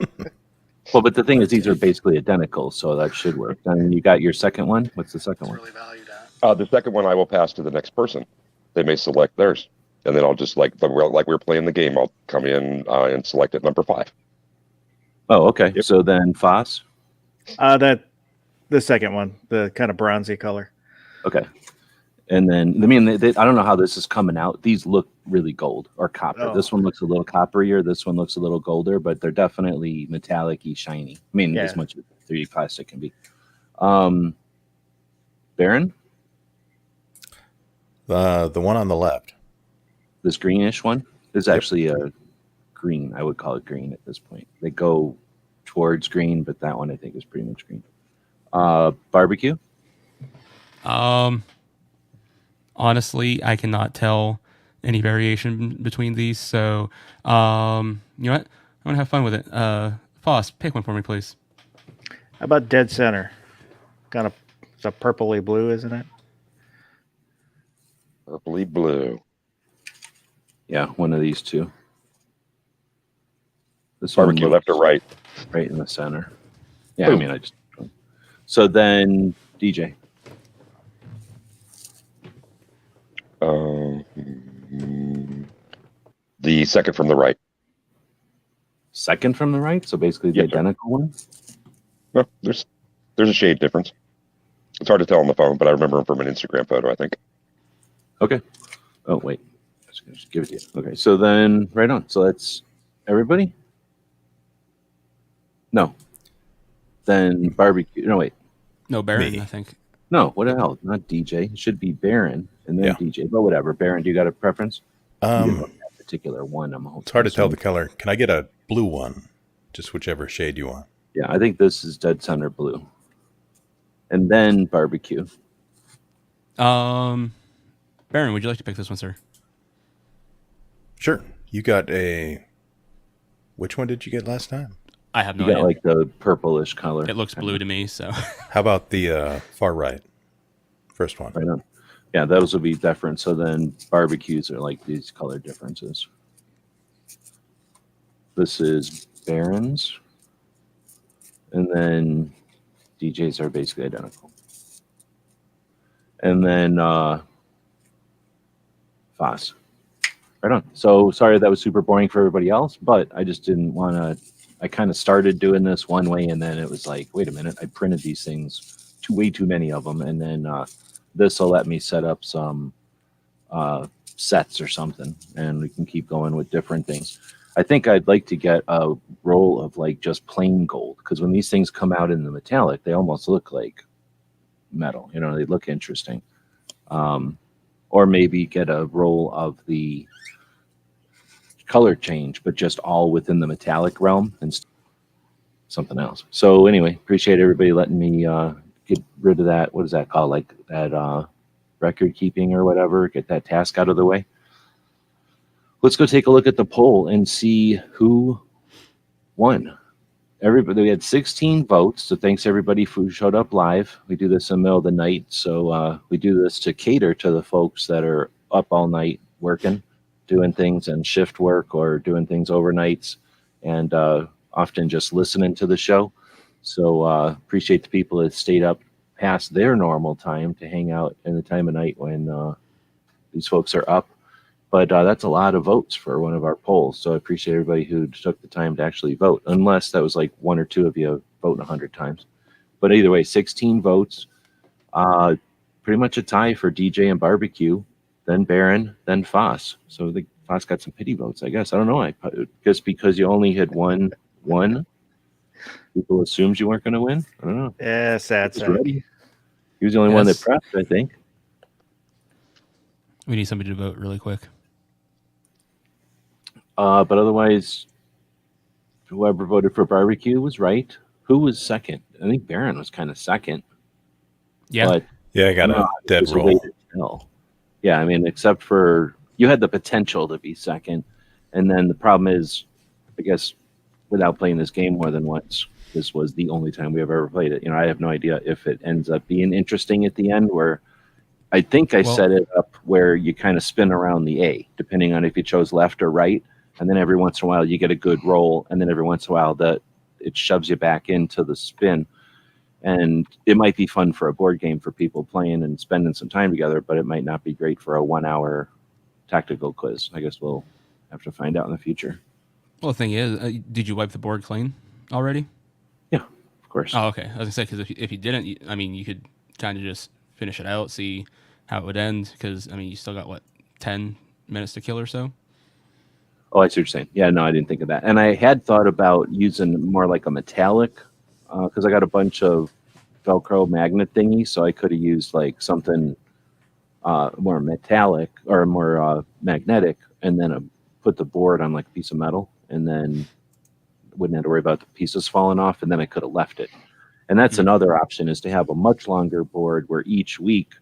Well, but the thing is, these are basically identical, so that should work. Then you got your second one. What's the second one? Really valued at. The second one I will pass to the next person. They may select theirs, and then I'll just like we're playing the game. I'll come in and select it number 5. Oh, okay. Yep. So then FAAS. The second one, the kind of bronzy color. Okay. And then, I mean, I don't know how this is coming out. These look really gold or copper. Oh. This one looks a little copperier. This one looks a little golder, but they're definitely metallic-y, shiny. I mean, as much as 3D plastic can be. Baron? The one on the left. This greenish one is actually a green. I would call it green at this point. They go towards green, but that one I think is pretty much green. Barbecue? Honestly, I cannot tell any variation between these. So, you know what? I'm gonna have fun with it. FAAS, pick one for me, please. How about dead center? Kind of, it's a purpley blue, isn't it? Purpley blue. Yeah, one of these two. This Barbecue one left or right? right in the center. Yeah, Boom. I mean, I just. So then, DJ. The second from the right. Second from the right, so basically the Yes, sir. identical one. No, there's There's a shade difference. It's hard to tell on the phone, but I remember him from an Instagram photo, I think. Okay. Oh, wait. Just give it to you. Okay, so then right on. So that's everybody? No. Then barbecue. No, wait. No, Baron, Me. I think. No, what the hell? Not DJ. It should be Baron and then Yeah. DJ. But whatever. Baron, do you got a preference? You didn't look Um, at that particular one. I'm hoping. it's hard to tell the color. Can I get a blue one? Just whichever shade you want. Yeah, I think this is dead center blue. And then barbecue. Baron, would you like to pick this one, sir? Sure. You got a. Which one did you get last time? I have no You got idea. like the purplish color. It looks blue to me, so. How about the far right? First one. Right on. Yeah, those will be different. So then barbecues are like these color differences. This is Baron's. And then DJs are basically identical. And then FAAS. Right on. So sorry that was super boring for everybody else, but I just didn't want to. I kind of started doing this one way, and then it was like, wait a minute, I printed these things, way too many of them, and then this will let me set up some sets or something, and we can keep going with different things. I think I'd like to get a roll of like just plain gold, because when these things come out in the metallic, they almost look like metal. You know, they look interesting. Or maybe get a roll of the color change, but just all within the metallic realm and something else. So anyway, appreciate everybody letting me get rid of that. What is that called? Like that record keeping or whatever. Get that task out of the way. Let's go take a look at the poll and see who won. Everybody, we had 16 votes, so thanks everybody who showed up live. We do this in the middle of the night, so we do this to cater to the folks that are up all night working, doing things and shift work or doing things overnights, and often just listening to the show. So appreciate the people that stayed up past their normal time to hang out in the time of night when these folks are up. But that's a lot of votes for one of our polls. So I appreciate everybody who took the time to actually vote, unless that was like one or two of you voting 100 times. But either way, 16 votes. Pretty much a tie for DJ and barbecue, then Baron, then FAAS. So the FAAS got some pity votes, I guess. I don't know. I guess because you only had one, people assumed you weren't going to win. I don't know. Yeah, sad. Ready. He was the only one that pressed, I think. We need somebody to vote really quick. But otherwise, whoever voted for barbecue was right. Who was second? I think Baron was kind of second. Yeah. But Yeah, I got a dead roll. Yeah, I mean, except for you had the potential to be second. And then the problem is, I guess, without playing this game more than once, this was the only time we ever played it. You know, I have no idea if it ends up being interesting at the end where I think I set it up where you kind of spin around the A, depending on if you chose left or right. And then every once in a while you get a good roll. And then every once in a while it shoves you back into the spin. And it might be fun for a board game for people playing and spending some time together, but it might not be great for a 1 hour tactical quiz. I guess we'll have to find out in the future. Well, the thing is, did you wipe the board clean already? Yeah, of course. Oh, okay. I was going to say, because if you didn't, you could kind of just finish it out, see how it would end, because, you still got, 10 minutes to kill or so? Oh, I see what you're saying. Yeah, no, I didn't think of that. And I had thought about using more like a metallic, because I got a bunch of Velcro magnet thingies, so I could have used like something more metallic or more magnetic, and then put the board on like a piece of metal, and then wouldn't have to worry about the pieces falling off, and then I could have left it. And that's another option, is to have a much longer board where each week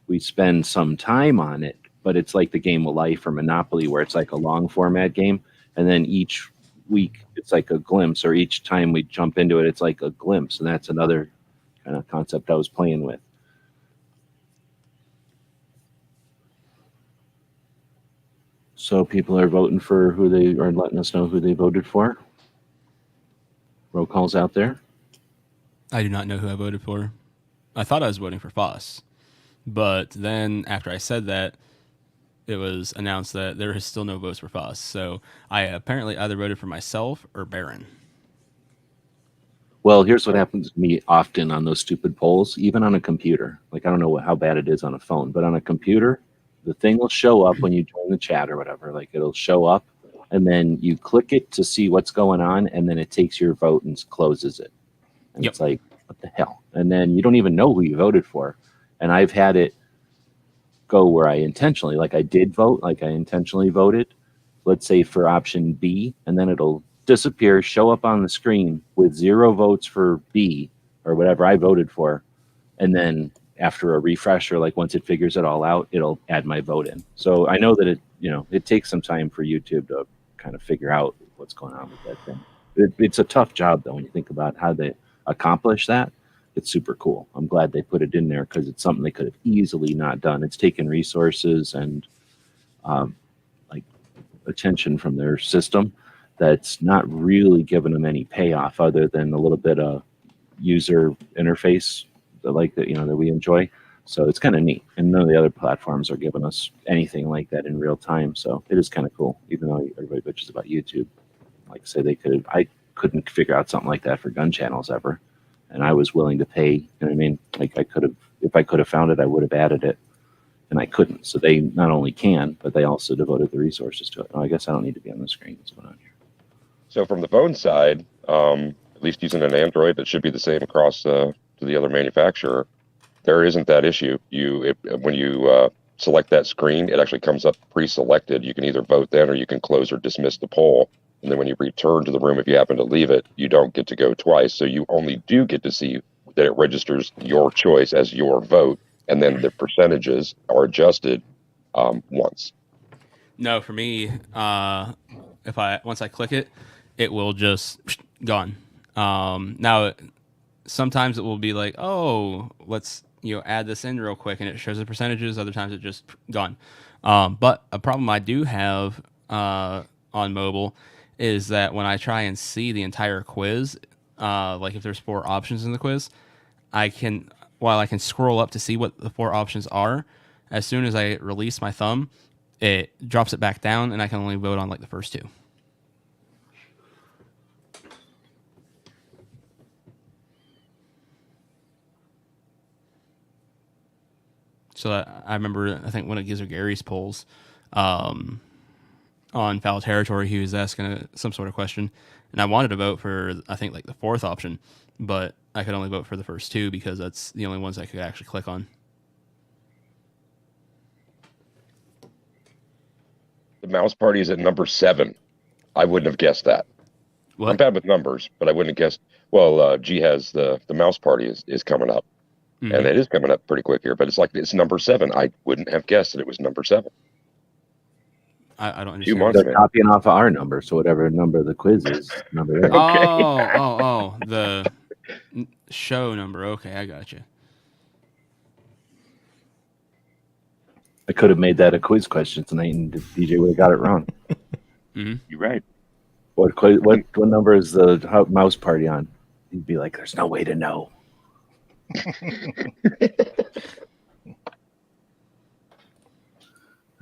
we spend some time on it, but it's like the game of life or Monopoly, where it's like a long format game. And then each week it's like a glimpse, or each time we jump into it, it's like a glimpse. And that's another kind of concept I was playing with. So people are voting for who they are, letting us know who they voted for. Roll calls out there. I do not know who I voted for. I thought I was voting for FAAS. But then after I said that, it was announced that there is still no votes for FAAS. So I apparently either voted for myself or Baron. Well, here's what happens to me often on those stupid polls, even on a computer. Like, I don't know how bad it is on a phone, but on a computer, the thing will show up when you join the chat or whatever. Like, it'll show up, and then you click it to see what's going on, and then it takes your vote and closes it. And It's like, what the hell? And then you don't even know who you voted for. And I've had it go where I intentionally, like I did vote, like I intentionally voted, let's say for option B, and then it'll disappear, show up on the screen with 0 votes for B or whatever I voted for. And then after a refresh, or like once it figures it all out, it'll add my vote in. So I know that it takes some time for YouTube to kind of figure out what's going on with that thing. It's a tough job though, when you think about how they accomplish that. It's super cool. I'm glad they put it in there because it's something they could have easily not done. It's taken resources and like attention from their system that's not really given them any payoff other than a little bit of user interface that that we enjoy. So it's kind of neat. And none of the other platforms are giving us anything like that in real time. So it is kind of cool, even though everybody bitches about YouTube. Like I say, I couldn't figure out something like that for gun channels ever. And I was willing to pay, you know what I mean? Like if I could have found it, I would have added it. And I couldn't. So they not only can, but they also devoted the resources to it. Oh, I guess I don't need to be on the screen. What's going on here? So from the phone side, at least using an Android, that should be the same across to the other manufacturer. There isn't that issue. When you select that screen, it actually comes up pre-selected. You can either vote then, or you can close or dismiss the poll. And then when you return to the room, if you happen to leave it, you don't get to go twice. So you only do get to see that it registers your choice as your vote, and then the percentages are adjusted once. No, for me, once I click it, it will just gone. Now, sometimes it will be like, oh, let's add this in real quick, and it shows the percentages. Other times it just gone. But a problem I do have on mobile is that when I try and see the entire quiz, like if there's 4 options in the quiz, while I can scroll up to see what the 4 options are, as soon as I release my thumb, it drops it back down, and I can only vote on like the first 2. So I remember, I think one of Gizzard Gary's polls on Foul Territory, he was asking some sort of question, and I wanted to vote for, I think, like the 4th option, but I could only vote for the first 2 because that's the only ones I could actually click on. The mouse party is at number 7. I wouldn't have guessed that. What? I'm bad with numbers, but I wouldn't have guessed. Well, G has the mouse party is coming up. Mm-hmm. And it is coming up pretty quick here, but it's number 7. I wouldn't have guessed that it was number 7. I don't understand. They're copying off of our number, so whatever number the quiz is, number there. Oh, the show number. Okay, I got you. I could have made that a quiz question tonight, and DJ would have got it wrong. Mm-hmm. You're right. What number is the mouse party on? He'd be like, "There's no way to know."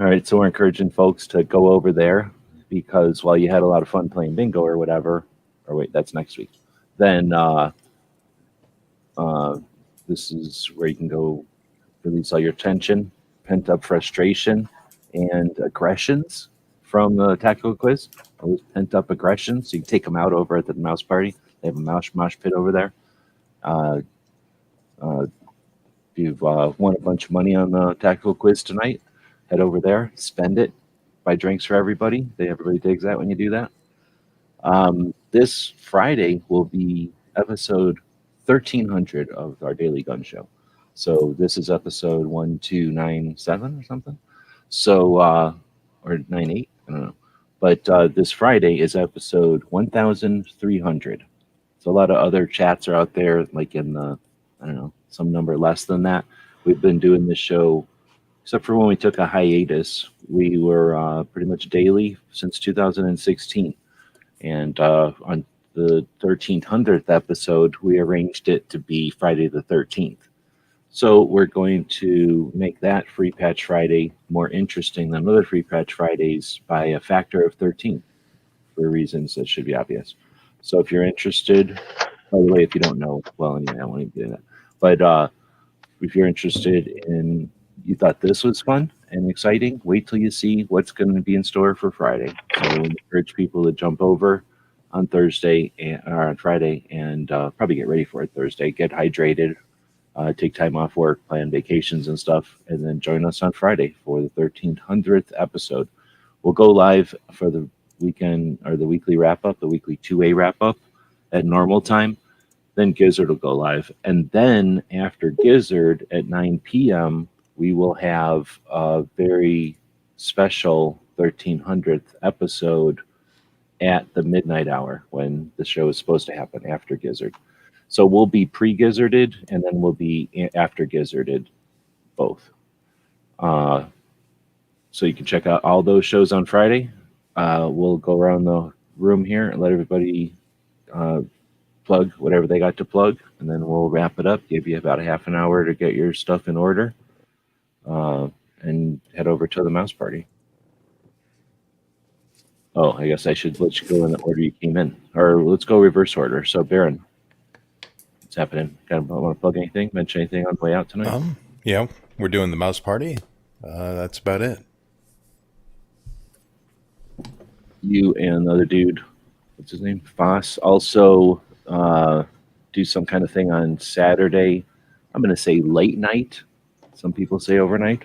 All right, so we're encouraging folks to go over there because while you had a lot of fun playing bingo or whatever, or wait, that's next week, then this is where you can go release all your tension, pent up frustration, and aggressions from the tactical quiz. All those pent up aggressions, so you can take them out over at the mouse party. They have a mosh pit over there. If you've won a bunch of money on the tactical quiz tonight, head over there, spend it, buy drinks for everybody. Everybody digs that when you do that. This Friday will be episode 1300 of our daily gun show. So this is episode 1297 or something. So, or 98, I don't know. But this Friday is episode 1300. So a lot of other chats are out there, like in the, I don't know, some number less than that. We've been doing this show, except for when we took a hiatus, we were pretty much daily since 2016. And on the 1300th episode, we arranged it to be Friday the 13th. So we're going to make that Free Patch Friday more interesting than other Free Patch Fridays by a factor of 13 for reasons that should be obvious. So if you're interested, By the way, if you don't know, well, anyway, I won't even get into that. But if you're interested in, you thought this was fun and exciting, wait till you see what's going to be in store for Friday. So we encourage people to jump over on Thursday or on Friday and probably get ready for it Thursday. Get hydrated, take time off work, plan vacations and stuff, and then join us on Friday for the 1300th episode. We'll go live for the weekend or the weekly wrap up, the weekly 2A wrap up at normal time. Then Gizzard will go live. And then after Gizzard at 9 p.m., we will have a very special 1300th episode at the midnight hour when the show is supposed to happen after Gizzard. So we'll be pre-Gizzarded and then we'll be after Gizzarded both. So you can check out all those shows on Friday. We'll go around the room here and let everybody plug whatever they got to plug, and then we'll wrap it up, give you about a half an hour to get your stuff in order, and head over to the mouse party. Oh, I guess I should let you go in the order you came in. Or let's go reverse order. So, Baron, what's happening? Want to plug anything? Mention anything on the way out tonight? Yeah, we're doing the mouse party. That's about it. You and the other dude, what's his name? FAAS, also do some kind of thing on Saturday. I'm going to say late night. Some people say overnight.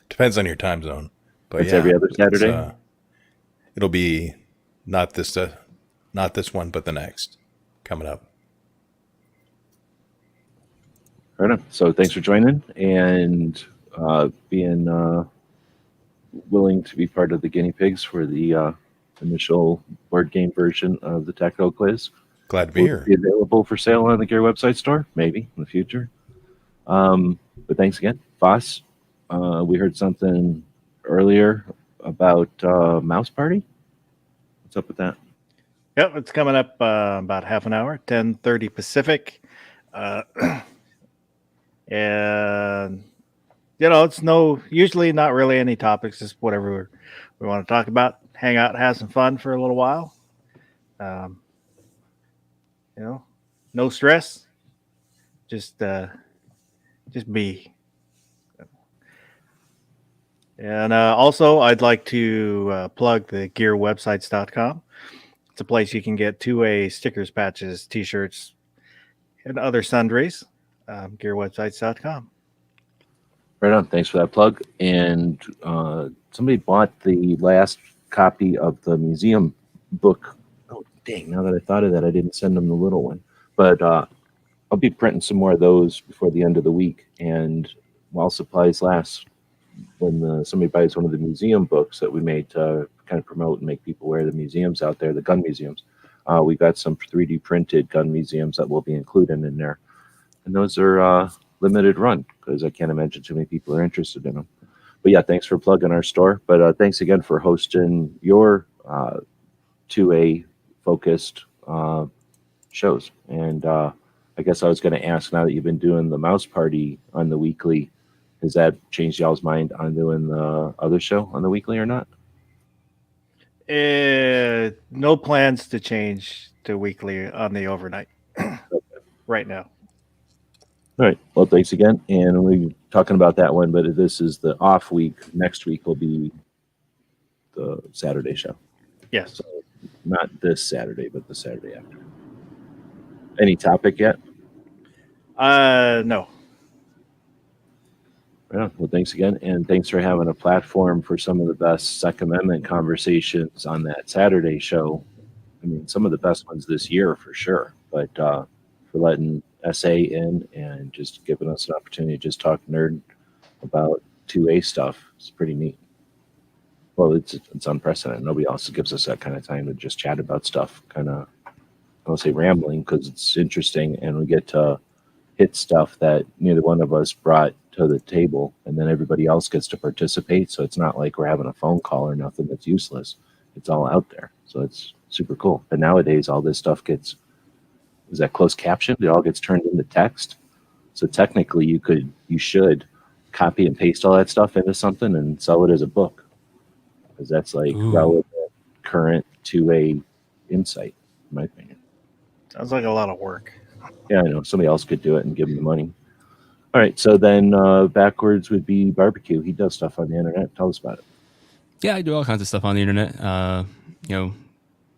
Depends on your time zone. But it's every other Saturday. It'll be not this one, but the next coming up. Right on. So thanks for joining and being willing to be part of the guinea pigs for the initial board game version of the Tactical Quiz. Glad to be here. Be available for sale on the Gear website store, maybe in the future. But thanks again, FAAS. We heard something earlier about Mouse Party. What's up with that? Yep, it's coming up about half an hour, 10:30 Pacific. And it's usually not really any topics, just whatever we want to talk about, hang out, have some fun for a little while. No stress, just be. And also, I'd like to plug the gearwebsites.com. It's a place you can get 2A stickers, patches, T-shirts, and other sundries. Gearwebsites.com. Right on. Thanks for that plug. And somebody bought the last copy of the museum book. Oh, dang. Now that I thought of that, I didn't send them the little one. But I'll be printing some more of those before the end of the week. And while supplies last, when somebody buys one of the museum books that we made to kind of promote and make people aware of the museums out there, the gun museums, we got some 3D printed gun museums that will be included in there. And those are limited run because I can't imagine too many people are interested in them. But yeah, thanks for plugging our store. But thanks again for hosting your 2A focused shows. And I guess I was going to ask, now that you've been doing the mouse party on the weekly, has that changed y'all's mind on doing the other show on the weekly or not? No plans to change to weekly on the overnight right now. All right. Well, thanks again. And we're talking about that one, but this is the off week. Next week will be the Saturday show. Yes. So not this Saturday, but the Saturday after. Any topic yet? No. Yeah, well, thanks again. And thanks for having a platform for some of the best Second Amendment conversations on that Saturday show. I mean, some of the best ones this year for sure. But for letting SA in and just giving us an opportunity to just talk nerd about 2A stuff. It's pretty neat. Well, it's unprecedented. Nobody else gives us that kind of time to just chat about stuff, kind of, I don't say rambling because it's interesting, and we get to hit stuff that neither one of us brought to the table, and then everybody else gets to participate. So it's not like we're having a phone call or nothing that's useless. It's all out there. So it's super cool. But nowadays, all this stuff gets, is that closed captioned? It all gets turned into text. So technically, you should copy and paste all that stuff into something and sell it as a book, because that's like relevant, current 2A insight. in my opinion. Sounds like a lot of work. Yeah, I know. Somebody else could do it and give him the money. All right, so then backwards would be barbecue. He does stuff on the internet. Tell us about it. Yeah, I do all kinds of stuff on the internet.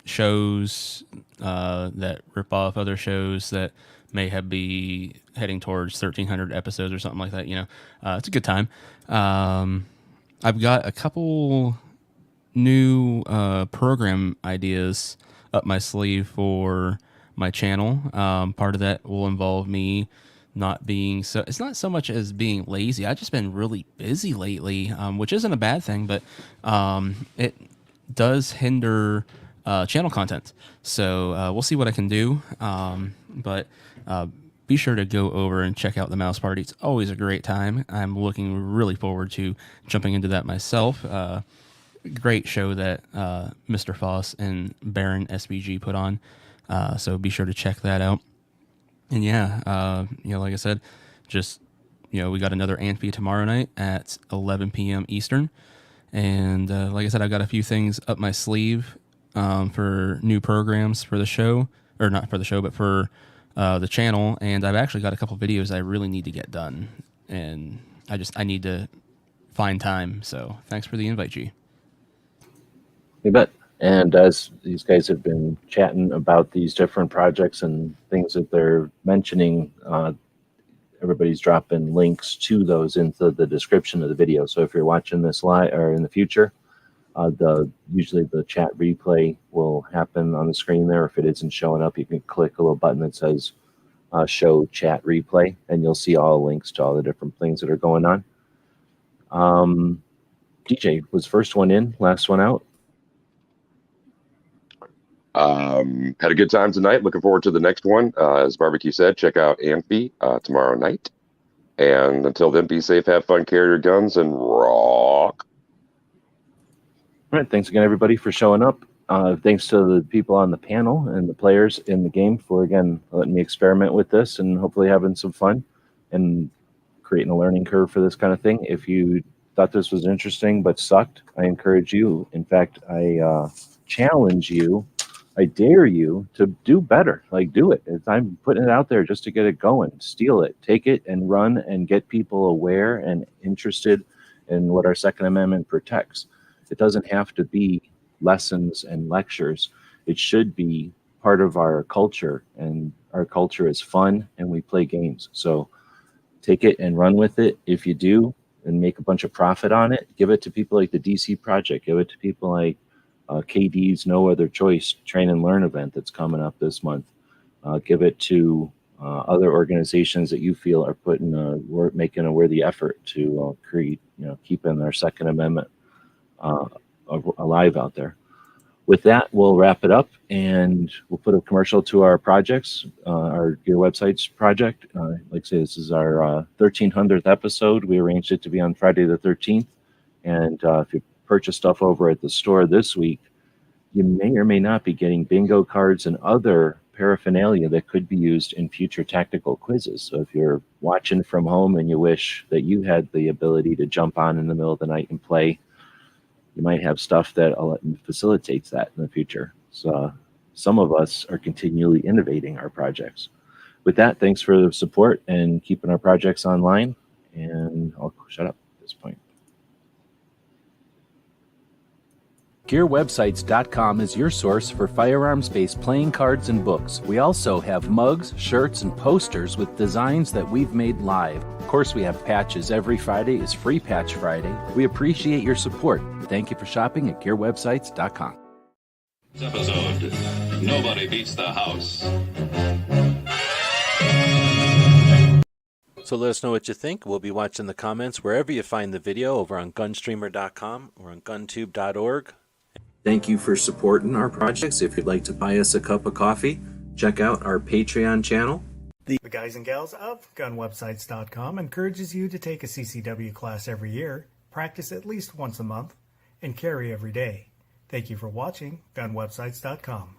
Shows that rip off other shows that may be heading towards 1,300 episodes or something like that. It's a good time. I've got a couple new program ideas up my sleeve for my channel. Part of that will involve me not being so. It's not so much as being lazy. I've just been really busy lately, which isn't a bad thing, but it does hinder channel content. So we'll see what I can do. But be sure to go over and check out the Mouse Party. It's always a great time. I'm looking really forward to jumping into that myself. Great show that Mr. FAAS and Baron SBG put on. So be sure to check that out. And yeah, like I said, we got another Amphi tomorrow night at 11 p.m. Eastern. And like I said, I've got a few things up my sleeve for new programs for the show, or not for the show, but for the channel. And I've actually got a couple videos I really need to get done. And I need to find time. So thanks for the invite, G. You bet. And as these guys have been chatting about these different projects and things that they're mentioning, everybody's dropping links to those into the description of the video. So if you're watching this live or in the future, usually the chat replay will happen on the screen there. If it isn't showing up, you can click a little button that says show chat replay, and you'll see all the links to all the different things that are going on. DJ was first one in, last one out. Had a good time tonight. Looking forward to the next one. As Barbecue said, check out Amphi tomorrow night. And until then, be safe, have fun, carry your guns, and rock. All right. Thanks again, everybody, for showing up. Thanks to the people on the panel and the players in the game for, again, letting me experiment with this and hopefully having some fun and creating a learning curve for this kind of thing. If you thought this was interesting but sucked, I encourage you. In fact, I challenge you. I dare you to do better. Like, do it. I'm putting it out there just to get it going. Steal it, take it, and run and get people aware and interested in what our Second Amendment protects. It doesn't have to be lessons and lectures. It should be part of our culture, and our culture is fun, and we play games. So take it and run with it. If you do and make a bunch of profit on it, give it to people like the DC Project. Give it to people like KD's No Other Choice Train and Learn event that's coming up this month. Give it to other organizations that you feel are making a worthy effort to create, keeping our Second Amendment alive out there. With that, we'll wrap it up, and we'll put a commercial to our projects, our Gear Websites project. Like I say, this is our 1300th episode. We arranged it to be on Friday the 13th, and if you purchase stuff over at the store this week, you may or may not be getting bingo cards and other paraphernalia that could be used in future tactical quizzes. So if you're watching from home and you wish that you had the ability to jump on in the middle of the night and play, you might have stuff that facilitates that in the future. So some of us are continually innovating our projects. With that, thanks for the support and keeping our projects online, and I'll shut up at this point. GearWebsites.com is your source for firearms-based playing cards and books. We also have mugs, shirts, and posters with designs that we've made live. Of course, we have patches. Every Friday is Free Patch Friday. We appreciate your support. Thank you for shopping at GearWebsites.com. This episode, nobody beats the house. So let us know what you think. We'll be watching the comments wherever you find the video, over on Gunstreamer.com or on GunTube.org. Thank you for supporting our projects. If you'd like to buy us a cup of coffee, check out our Patreon channel. The guys and gals of GunWebsites.com encourages you to take a CCW class every year, practice at least once a month, and carry every day. Thank you for watching GunWebsites.com.